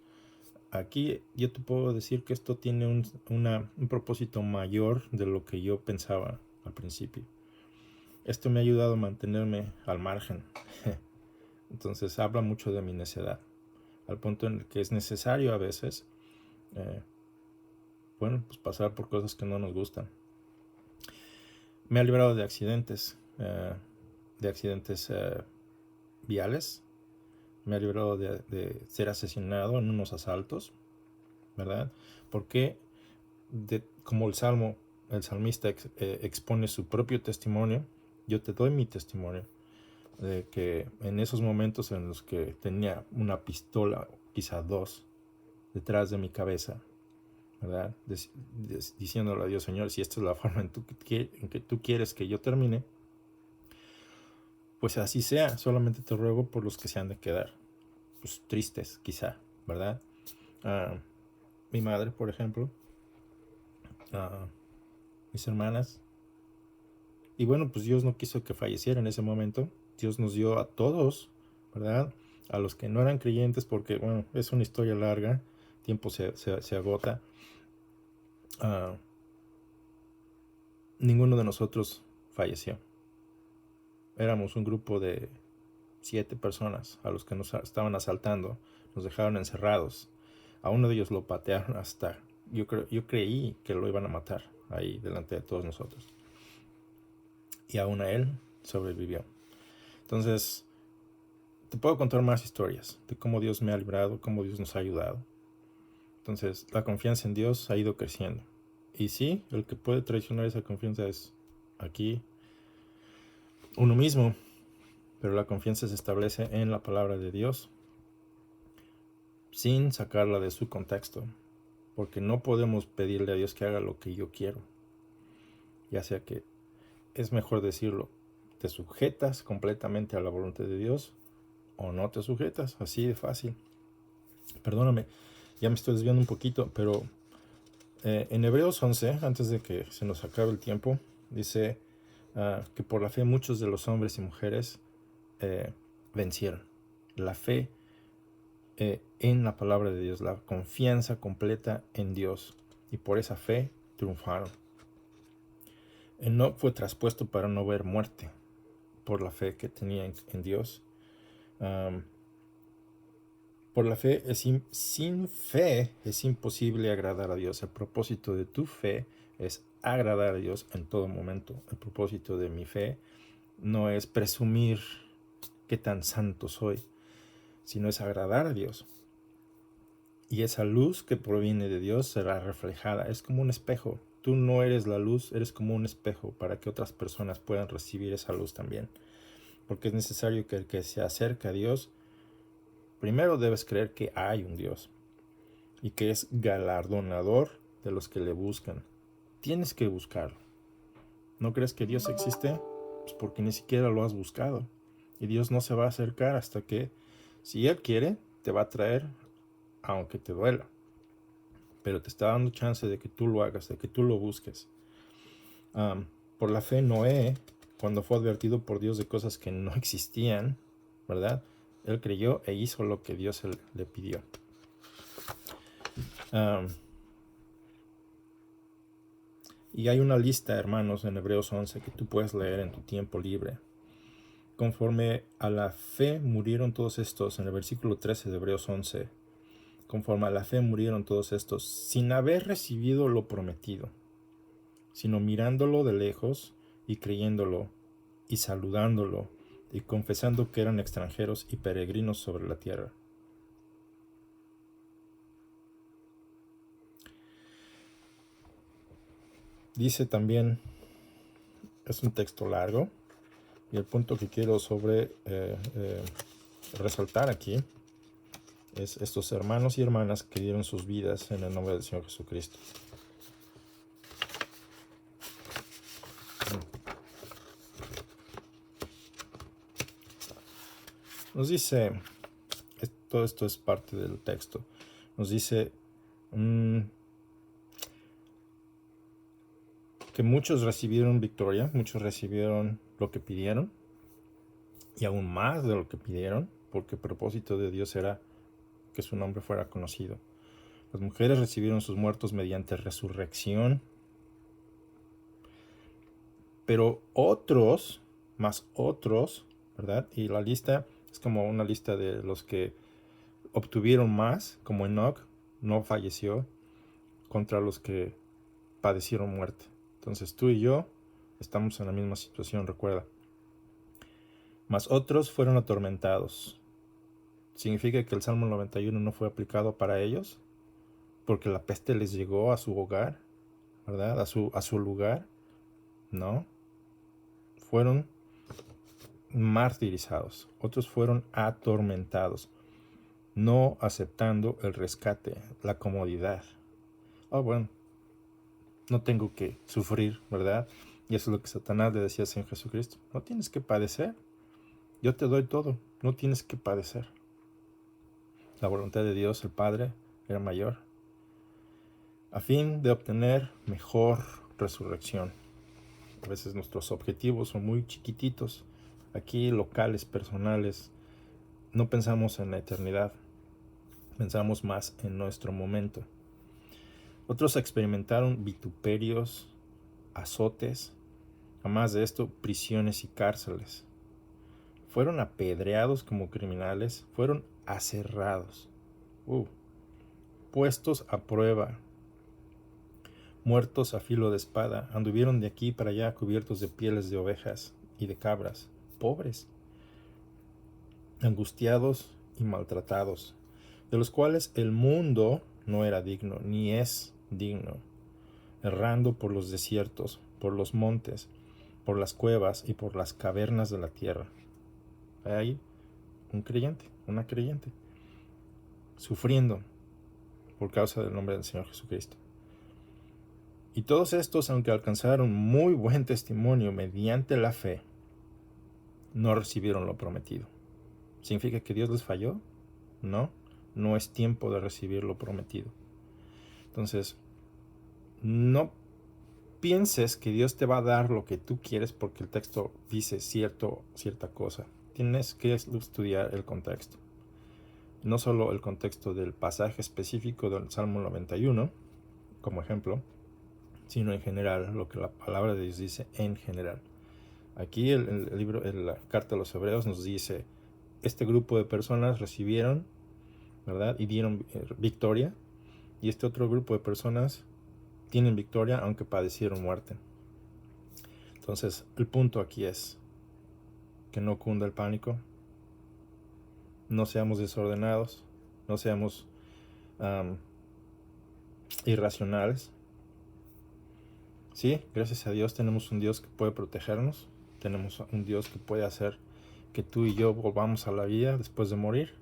[SPEAKER 1] Aquí yo te puedo decir que esto tiene un propósito mayor de lo que yo pensaba al principio. Esto me ha ayudado a mantenerme al margen. Entonces habla mucho de mi necedad, al punto en el que es necesario a veces, pues pasar por cosas que no nos gustan. Me ha librado de accidentes viales. Me ha librado de ser asesinado en unos asaltos, ¿verdad? Porque como el salmista expone su propio testimonio, yo te doy mi testimonio de que en esos momentos en los que tenía una pistola, quizá dos, detrás de mi cabeza, ¿verdad? Diciéndole a Dios, Señor, si esta es la forma en que tú quieres que yo termine, pues así sea. Solamente te ruego por los que se han de quedar, pues tristes, quizá, ¿verdad? Mi madre, por ejemplo, mis hermanas. Y bueno, pues Dios no quiso que falleciera en ese momento. Dios nos dio a todos, ¿verdad? A los que no eran creyentes, porque, bueno, es una historia larga, tiempo se agota. Ninguno de nosotros falleció. Éramos un grupo de 7 personas a los que nos estaban asaltando. Nos dejaron encerrados. A uno de ellos lo patearon hasta... Yo creí que lo iban a matar ahí delante de todos nosotros. Y aún a él sobrevivió. Entonces, te puedo contar más historias de cómo Dios me ha librado, cómo Dios nos ha ayudado. Entonces, la confianza en Dios ha ido creciendo. Y sí, el que puede traicionar esa confianza es aquí uno mismo. Pero la confianza se establece en la palabra de Dios sin sacarla de su contexto. Porque no podemos pedirle a Dios que haga lo que yo quiero. Ya sea que es mejor decirlo, te sujetas completamente a la voluntad de Dios o no te sujetas, así de fácil. Perdóname, ya me estoy desviando un poquito, pero en Hebreos 11, antes de que se nos acabe el tiempo, dice que por la fe muchos de los hombres y mujeres vencieron. La fe en la palabra de Dios, la confianza completa en Dios, y por esa fe triunfaron. Enoc fue traspuesto para no ver muerte por la fe que tenía en Dios. Por la fe, sin fe es imposible agradar a Dios. El propósito de tu fe es agradar a Dios en todo momento. El propósito de mi fe no es presumir qué tan santo soy, sino es agradar a Dios. Y esa luz que proviene de Dios será reflejada. Es como un espejo. Tú no eres la luz, eres como un espejo para que otras personas puedan recibir esa luz también. Porque es necesario que el que se acerque a Dios, primero debes creer que hay un Dios y que es galardonador de los que le buscan. Tienes que buscarlo. ¿No crees que Dios existe? Pues porque ni siquiera lo has buscado. Y Dios no se va a acercar hasta que, si Él quiere, te va a traer, aunque te duela. Pero te está dando chance de que tú lo hagas, de que tú lo busques. Por la fe, Noé, cuando fue advertido por Dios de cosas que no existían, ¿verdad? Él creyó e hizo lo que Dios le pidió. Y hay una lista, hermanos, en Hebreos 11 que tú puedes leer en tu tiempo libre. Conforme a la fe murieron todos estos, en el versículo 13 de Hebreos 11, conforme a la fe murieron todos estos, sin haber recibido lo prometido, sino mirándolo de lejos y creyéndolo y saludándolo y confesando que eran extranjeros y peregrinos sobre la tierra. Dice también, es un texto largo, y el punto que quiero resaltar aquí es estos hermanos y hermanas que dieron sus vidas en el nombre del Señor Jesucristo. Nos dice, todo esto es parte del texto, nos dice que muchos recibieron victoria, muchos recibieron lo que pidieron, y aún más de lo que pidieron, porque el propósito de Dios era que su nombre fuera conocido. Las mujeres recibieron sus muertos mediante resurrección, pero otros, más otros, ¿verdad? Y la lista es como una lista de los que obtuvieron más, como Enoch, no falleció, contra los que padecieron muerte. Entonces tú y yo estamos en la misma situación, recuerda. Mas otros fueron atormentados. ¿Significa que el Salmo 91 no fue aplicado para ellos? Porque la peste les llegó a su hogar, ¿verdad? A su lugar. No. Fueron martirizados. Otros fueron atormentados, no aceptando el rescate, la comodidad. Bueno, no tengo que sufrir, ¿verdad? Y eso es lo que Satanás le decía al Señor Jesucristo. No tienes que padecer. Yo te doy todo. No tienes que padecer. La voluntad de Dios, el Padre, era mayor, a fin de obtener mejor resurrección. A veces nuestros objetivos son muy chiquititos, aquí locales, personales. No pensamos en la eternidad, pensamos más en nuestro momento. Otros experimentaron vituperios, azotes, además de esto, prisiones y cárceles. Fueron apedreados como criminales, fueron aserrados, puestos a prueba, muertos a filo de espada, anduvieron de aquí para allá cubiertos de pieles de ovejas y de cabras, pobres, angustiados y maltratados, de los cuales el mundo no era digno, ni es digno, errando por los desiertos, por los montes, por las cuevas y por las cavernas de la tierra. Hay un creyente, una creyente, sufriendo por causa del nombre del Señor Jesucristo. Y todos estos, aunque alcanzaron muy buen testimonio mediante la fe, no recibieron lo prometido. ¿Significa que Dios les falló? No, no es tiempo de recibir lo prometido. Entonces, no pienses que Dios te va a dar lo que tú quieres porque el texto dice cierta cosa. Tienes que estudiar el contexto. No solo el contexto del pasaje específico del Salmo 91, como ejemplo, sino en general, lo que la palabra de Dios dice en general. Aquí el libro, la carta a los Hebreos nos dice, este grupo de personas recibieron, ¿verdad? Y dieron victoria, y este otro grupo de personas tienen victoria aunque padecieron muerte. Entonces, el punto aquí es que no cunda el pánico, no seamos desordenados, no seamos irracionales. Sí, gracias a Dios tenemos un Dios que puede protegernos, tenemos un Dios que puede hacer que tú y yo volvamos a la vida después de morir,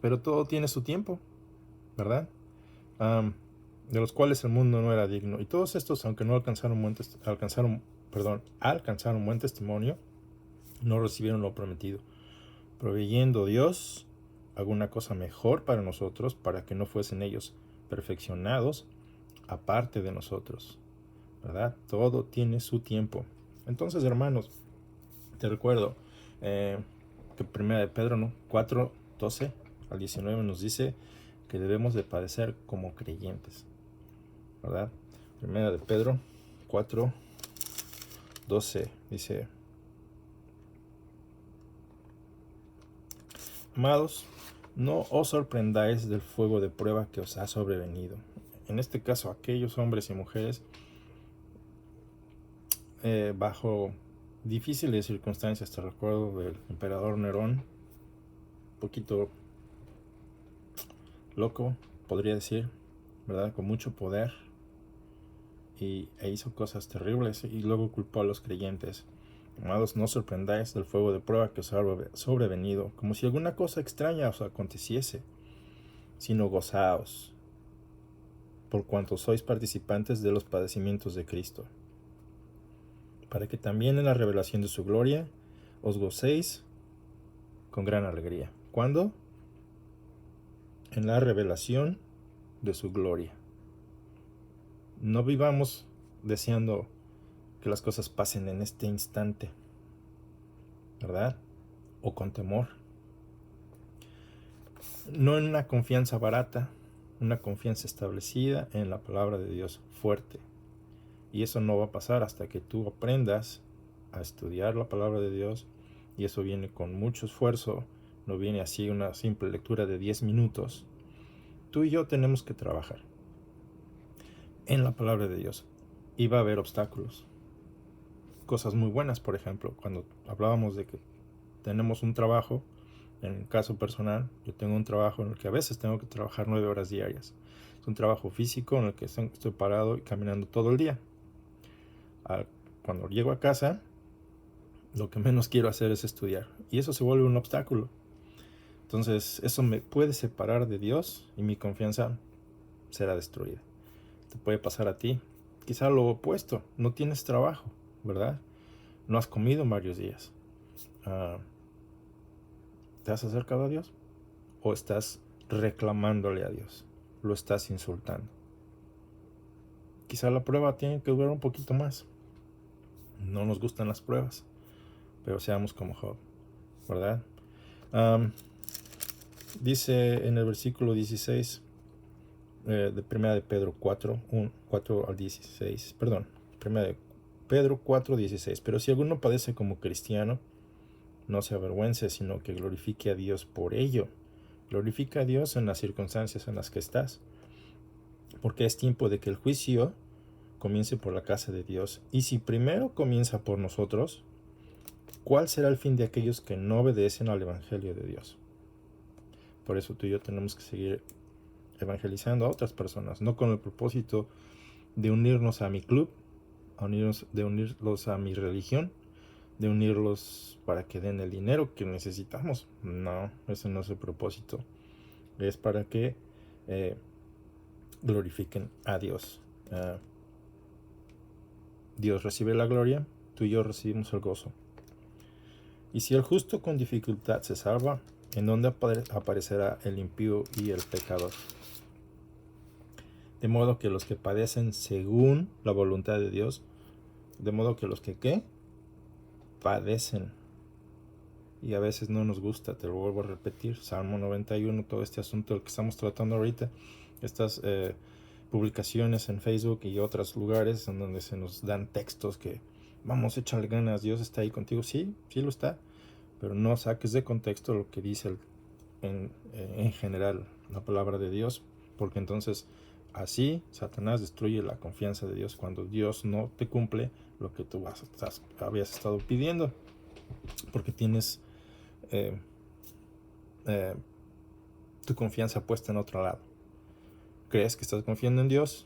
[SPEAKER 1] pero todo tiene su tiempo, ¿verdad? De los cuales el mundo no era digno. Y todos estos, aunque no alcanzaron buen testimonio, no recibieron lo prometido, proveyendo Dios alguna cosa mejor para nosotros, para que no fuesen ellos perfeccionados aparte de nosotros. ¿verdad? Todo tiene su tiempo. Entonces, hermanos, te recuerdo que 1 de Pedro, ¿no? 4:12 al 19 nos dice que debemos de padecer como creyentes, ¿verdad? 1 de Pedro 4:12 dice: Amados, no os sorprendáis del fuego de prueba que os ha sobrevenido. En este caso, aquellos hombres y mujeres bajo difíciles circunstancias. Te recuerdo del emperador Nerón, un poquito loco, podría decir, ¿verdad? Con mucho poder, e hizo cosas terribles y luego culpó a los creyentes. Amados, no os sorprendáis del fuego de prueba que os ha sobrevenido, como si alguna cosa extraña os aconteciese, sino gozaos, por cuanto sois participantes de los padecimientos de Cristo, para que también en la revelación de su gloria os gocéis con gran alegría. ¿Cuándo? En la revelación de su gloria. No vivamos deseando que las cosas pasen en este instante, ¿verdad? O con temor. No en una confianza barata, una confianza establecida en la palabra de Dios fuerte. Y eso no va a pasar hasta que tú aprendas a estudiar la palabra de Dios, y eso viene con mucho esfuerzo, no viene así una simple lectura de 10 minutos. Tú y yo tenemos que trabajar en la palabra de Dios, y va a haber obstáculos. Cosas muy buenas, por ejemplo, cuando hablábamos de que tenemos un trabajo, en el caso personal, yo tengo un trabajo en el que a veces tengo que trabajar 9 horas diarias. Es un trabajo físico en el que estoy parado y caminando todo el día. Cuando llego a casa, lo que menos quiero hacer es estudiar, y eso se vuelve un obstáculo. Entonces eso me puede separar de Dios y mi confianza será destruida. Te puede pasar a ti, quizá lo opuesto, no tienes trabajo, ¿verdad? No has comido en varios días. ¿Te has acercado a Dios? ¿O estás reclamándole a Dios? ¿Lo estás insultando? Quizá la prueba tiene que durar un poquito más. No nos gustan las pruebas, pero seamos como Job, ¿verdad? Dice en el versículo 16 de 1 de Pedro 4 al 16, perdón, 1 de Pedro 4:16. Pero si alguno padece como cristiano, no se avergüence, sino que glorifique a Dios por ello. Glorifica a Dios en las circunstancias en las que estás, porque es tiempo de que el juicio comience por la casa de Dios. Y si primero comienza por nosotros, ¿cuál será el fin de aquellos que no obedecen al Evangelio de Dios? Por eso tú y yo tenemos que seguir evangelizando a otras personas, no con el propósito de unirnos a mi club, de unirlos a mi religión, de unirlos para que den el dinero que necesitamos. No, ese no es el propósito. Es para que glorifiquen a Dios. Dios recibe la gloria, tú y yo recibimos el gozo. Y si el justo con dificultad se salva, ¿en dónde aparecerá el impío y el pecador? De modo que los que padecen según la voluntad de Dios, de modo que los que ¿qué? Padecen. Y a veces no nos gusta, te lo vuelvo a repetir, Salmo 91, todo este asunto del que estamos tratando ahorita, estas publicaciones en Facebook y otros lugares en donde se nos dan textos que vamos, échale ganas, Dios está ahí contigo. Sí, sí lo está, pero no saques de contexto lo que dice en general la palabra de Dios, porque entonces así Satanás destruye la confianza de Dios cuando Dios no te cumple lo que tú habías estado pidiendo, porque tienes tu confianza puesta en otro lado. Crees que estás confiando en Dios,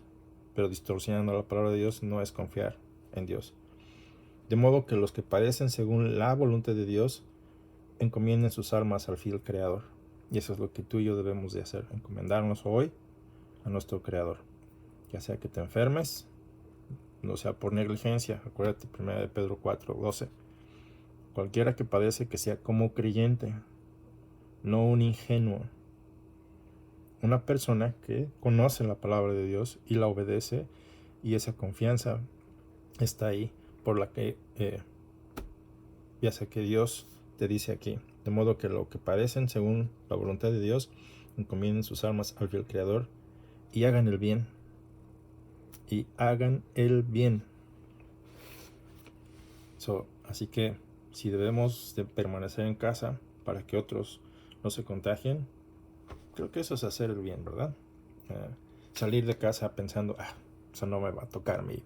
[SPEAKER 1] pero distorsionando la palabra de Dios no es confiar en Dios. De modo que los que padecen según la voluntad de Dios encomienden sus almas al fiel Creador. Y eso es lo que tú y yo debemos de hacer, encomendarnos hoy a nuestro Creador. Ya sea que te enfermes, no sea por negligencia, acuérdate 1 de Pedro 4:12. Cualquiera que padece, que sea como creyente, no un ingenuo. Una persona que conoce la palabra de Dios y la obedece, y esa confianza está ahí, por la que ya sé que Dios te dice aquí, de modo que lo que padecen según la voluntad de Dios, encomienden sus almas al fiel Creador y hagan el bien. Y hagan el bien. Así que si debemos de permanecer en casa para que otros no se contagien, creo que eso es hacer el bien, ¿verdad? Salir de casa pensando, eso no me va a tocar a mí,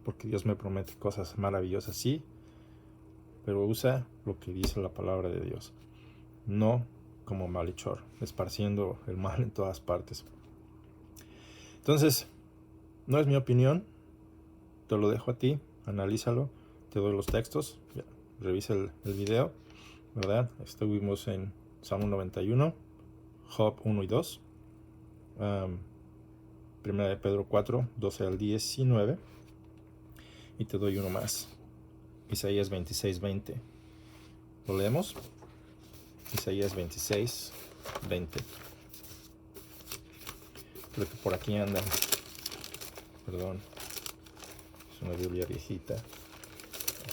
[SPEAKER 1] porque Dios me promete cosas maravillosas, sí, pero usa lo que dice la palabra de Dios, no como malhechor, esparciendo el mal en todas partes. Entonces, no es mi opinión, te lo dejo a ti, analízalo, te doy los textos, revisa el video, ¿verdad? Estuvimos en Salmo 91, Job 1 y 2, Primera de Pedro 4, 12 al 19, y te doy uno más, Isaías 26, 20. ¿Lo leemos? Isaías 26, 20. Creo que por aquí anda. Perdón. Es una Biblia viejita.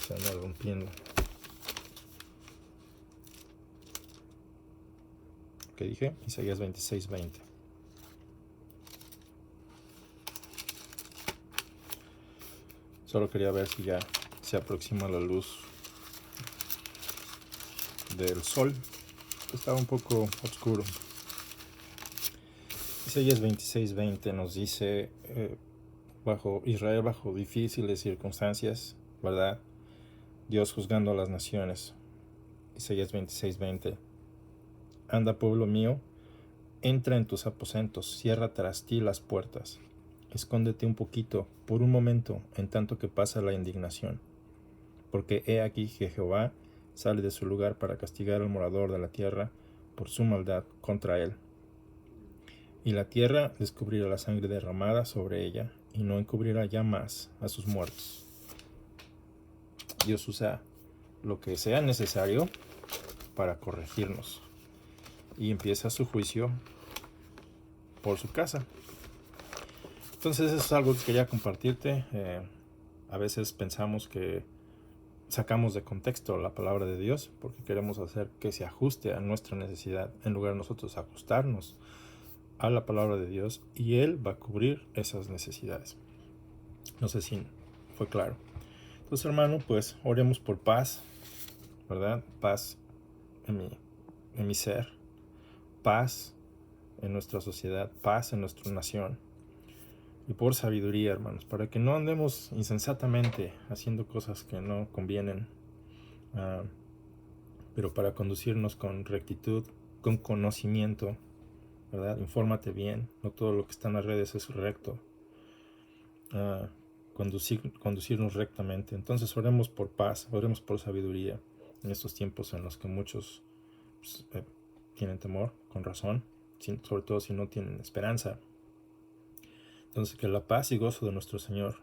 [SPEAKER 1] Se anda rompiendo. ¿Qué dije? Isaías 26, 20. Solo quería ver si ya se aproxima la luz del sol. Estaba un poco oscuro. Isaías 26, 20 nos dice, Israel bajo difíciles circunstancias, ¿verdad? Dios juzgando a las naciones. Isaías 26, 20. Anda, pueblo mío, entra en tus aposentos, cierra tras ti las puertas. Escóndete un poquito, por un momento, en tanto que pasa la indignación. Porque he aquí que Jehová sale de su lugar para castigar al morador de la tierra por su maldad contra él. Y la tierra descubrirá la sangre derramada sobre ella, y no encubrirá ya más a sus muertos. Dios usa lo que sea necesario para corregirnos, y empieza su juicio por su casa. Entonces eso es algo que quería compartirte. A veces pensamos que sacamos de contexto la palabra de Dios porque queremos hacer que se ajuste a nuestra necesidad, en lugar de nosotros ajustarnos a la palabra de Dios, y Él va a cubrir esas necesidades. No sé si fue claro. Entonces, hermano, pues oremos por paz, ¿verdad? Paz en mi ser, paz en nuestra sociedad, paz en nuestra nación, y por sabiduría, hermanos, para que no andemos insensatamente haciendo cosas que no convienen, pero para conducirnos con rectitud, con conocimiento, ¿verdad? Infórmate bien, no todo lo que está en las redes es recto. Conducirnos rectamente. Entonces oremos por paz, oremos por sabiduría en estos tiempos en los que muchos tienen temor, con razón, sobre todo si no tienen esperanza. Entonces que la paz y gozo de nuestro Señor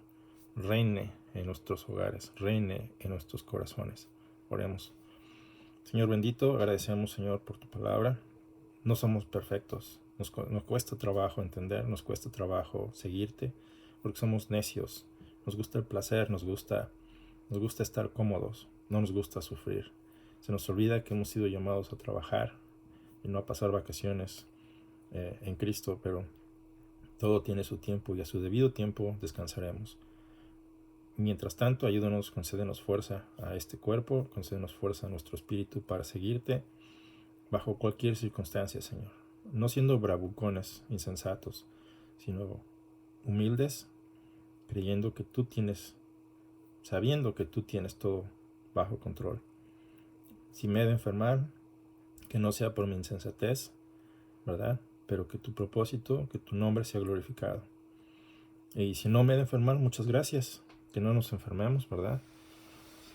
[SPEAKER 1] reine en nuestros hogares, reine en nuestros corazones. Oremos. Señor bendito, agradecemos, Señor, por tu palabra. No somos perfectos, nos cuesta trabajo entender, nos cuesta trabajo seguirte, porque somos necios. Nos gusta el placer, nos gusta estar cómodos, no nos gusta sufrir. Se nos olvida que hemos sido llamados a trabajar y no a pasar vacaciones en Cristo, pero todo tiene su tiempo y a su debido tiempo descansaremos. Mientras tanto, ayúdanos, concédenos fuerza a este cuerpo, concédenos fuerza a nuestro espíritu para seguirte bajo cualquier circunstancia, Señor. No siendo bravucones, insensatos, sino humildes, creyendo que tú tienes, sabiendo que tú tienes todo bajo control. Si me he de enfermar, que no sea por mi insensatez, ¿verdad? Pero que tu propósito, que tu nombre sea glorificado. Y si no me he de enfermar, muchas gracias, que no nos enfermemos, ¿verdad?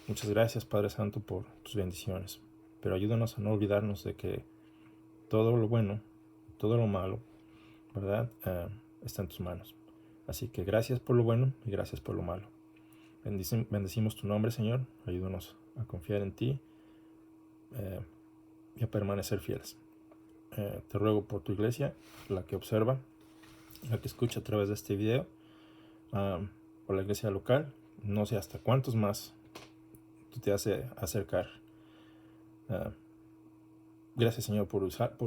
[SPEAKER 1] Muchas gracias, Padre Santo, por tus bendiciones. Pero ayúdanos a no olvidarnos de que todo lo bueno, todo lo malo, ¿verdad? Está en tus manos. Así que gracias por lo bueno y gracias por lo malo. Bendecimos tu nombre, Señor. Ayúdanos a confiar en ti y a permanecer fieles. Te ruego por tu iglesia, la que observa, la que escucha a través de este video, por la iglesia local, no sé hasta cuántos más tú te hace acercar. Gracias, Señor, por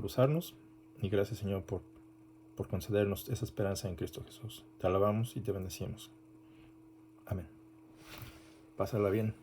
[SPEAKER 1] usarnos, y gracias, Señor, por concedernos esa esperanza en Cristo Jesús. Te alabamos y te bendecimos. Amén. Pásala bien.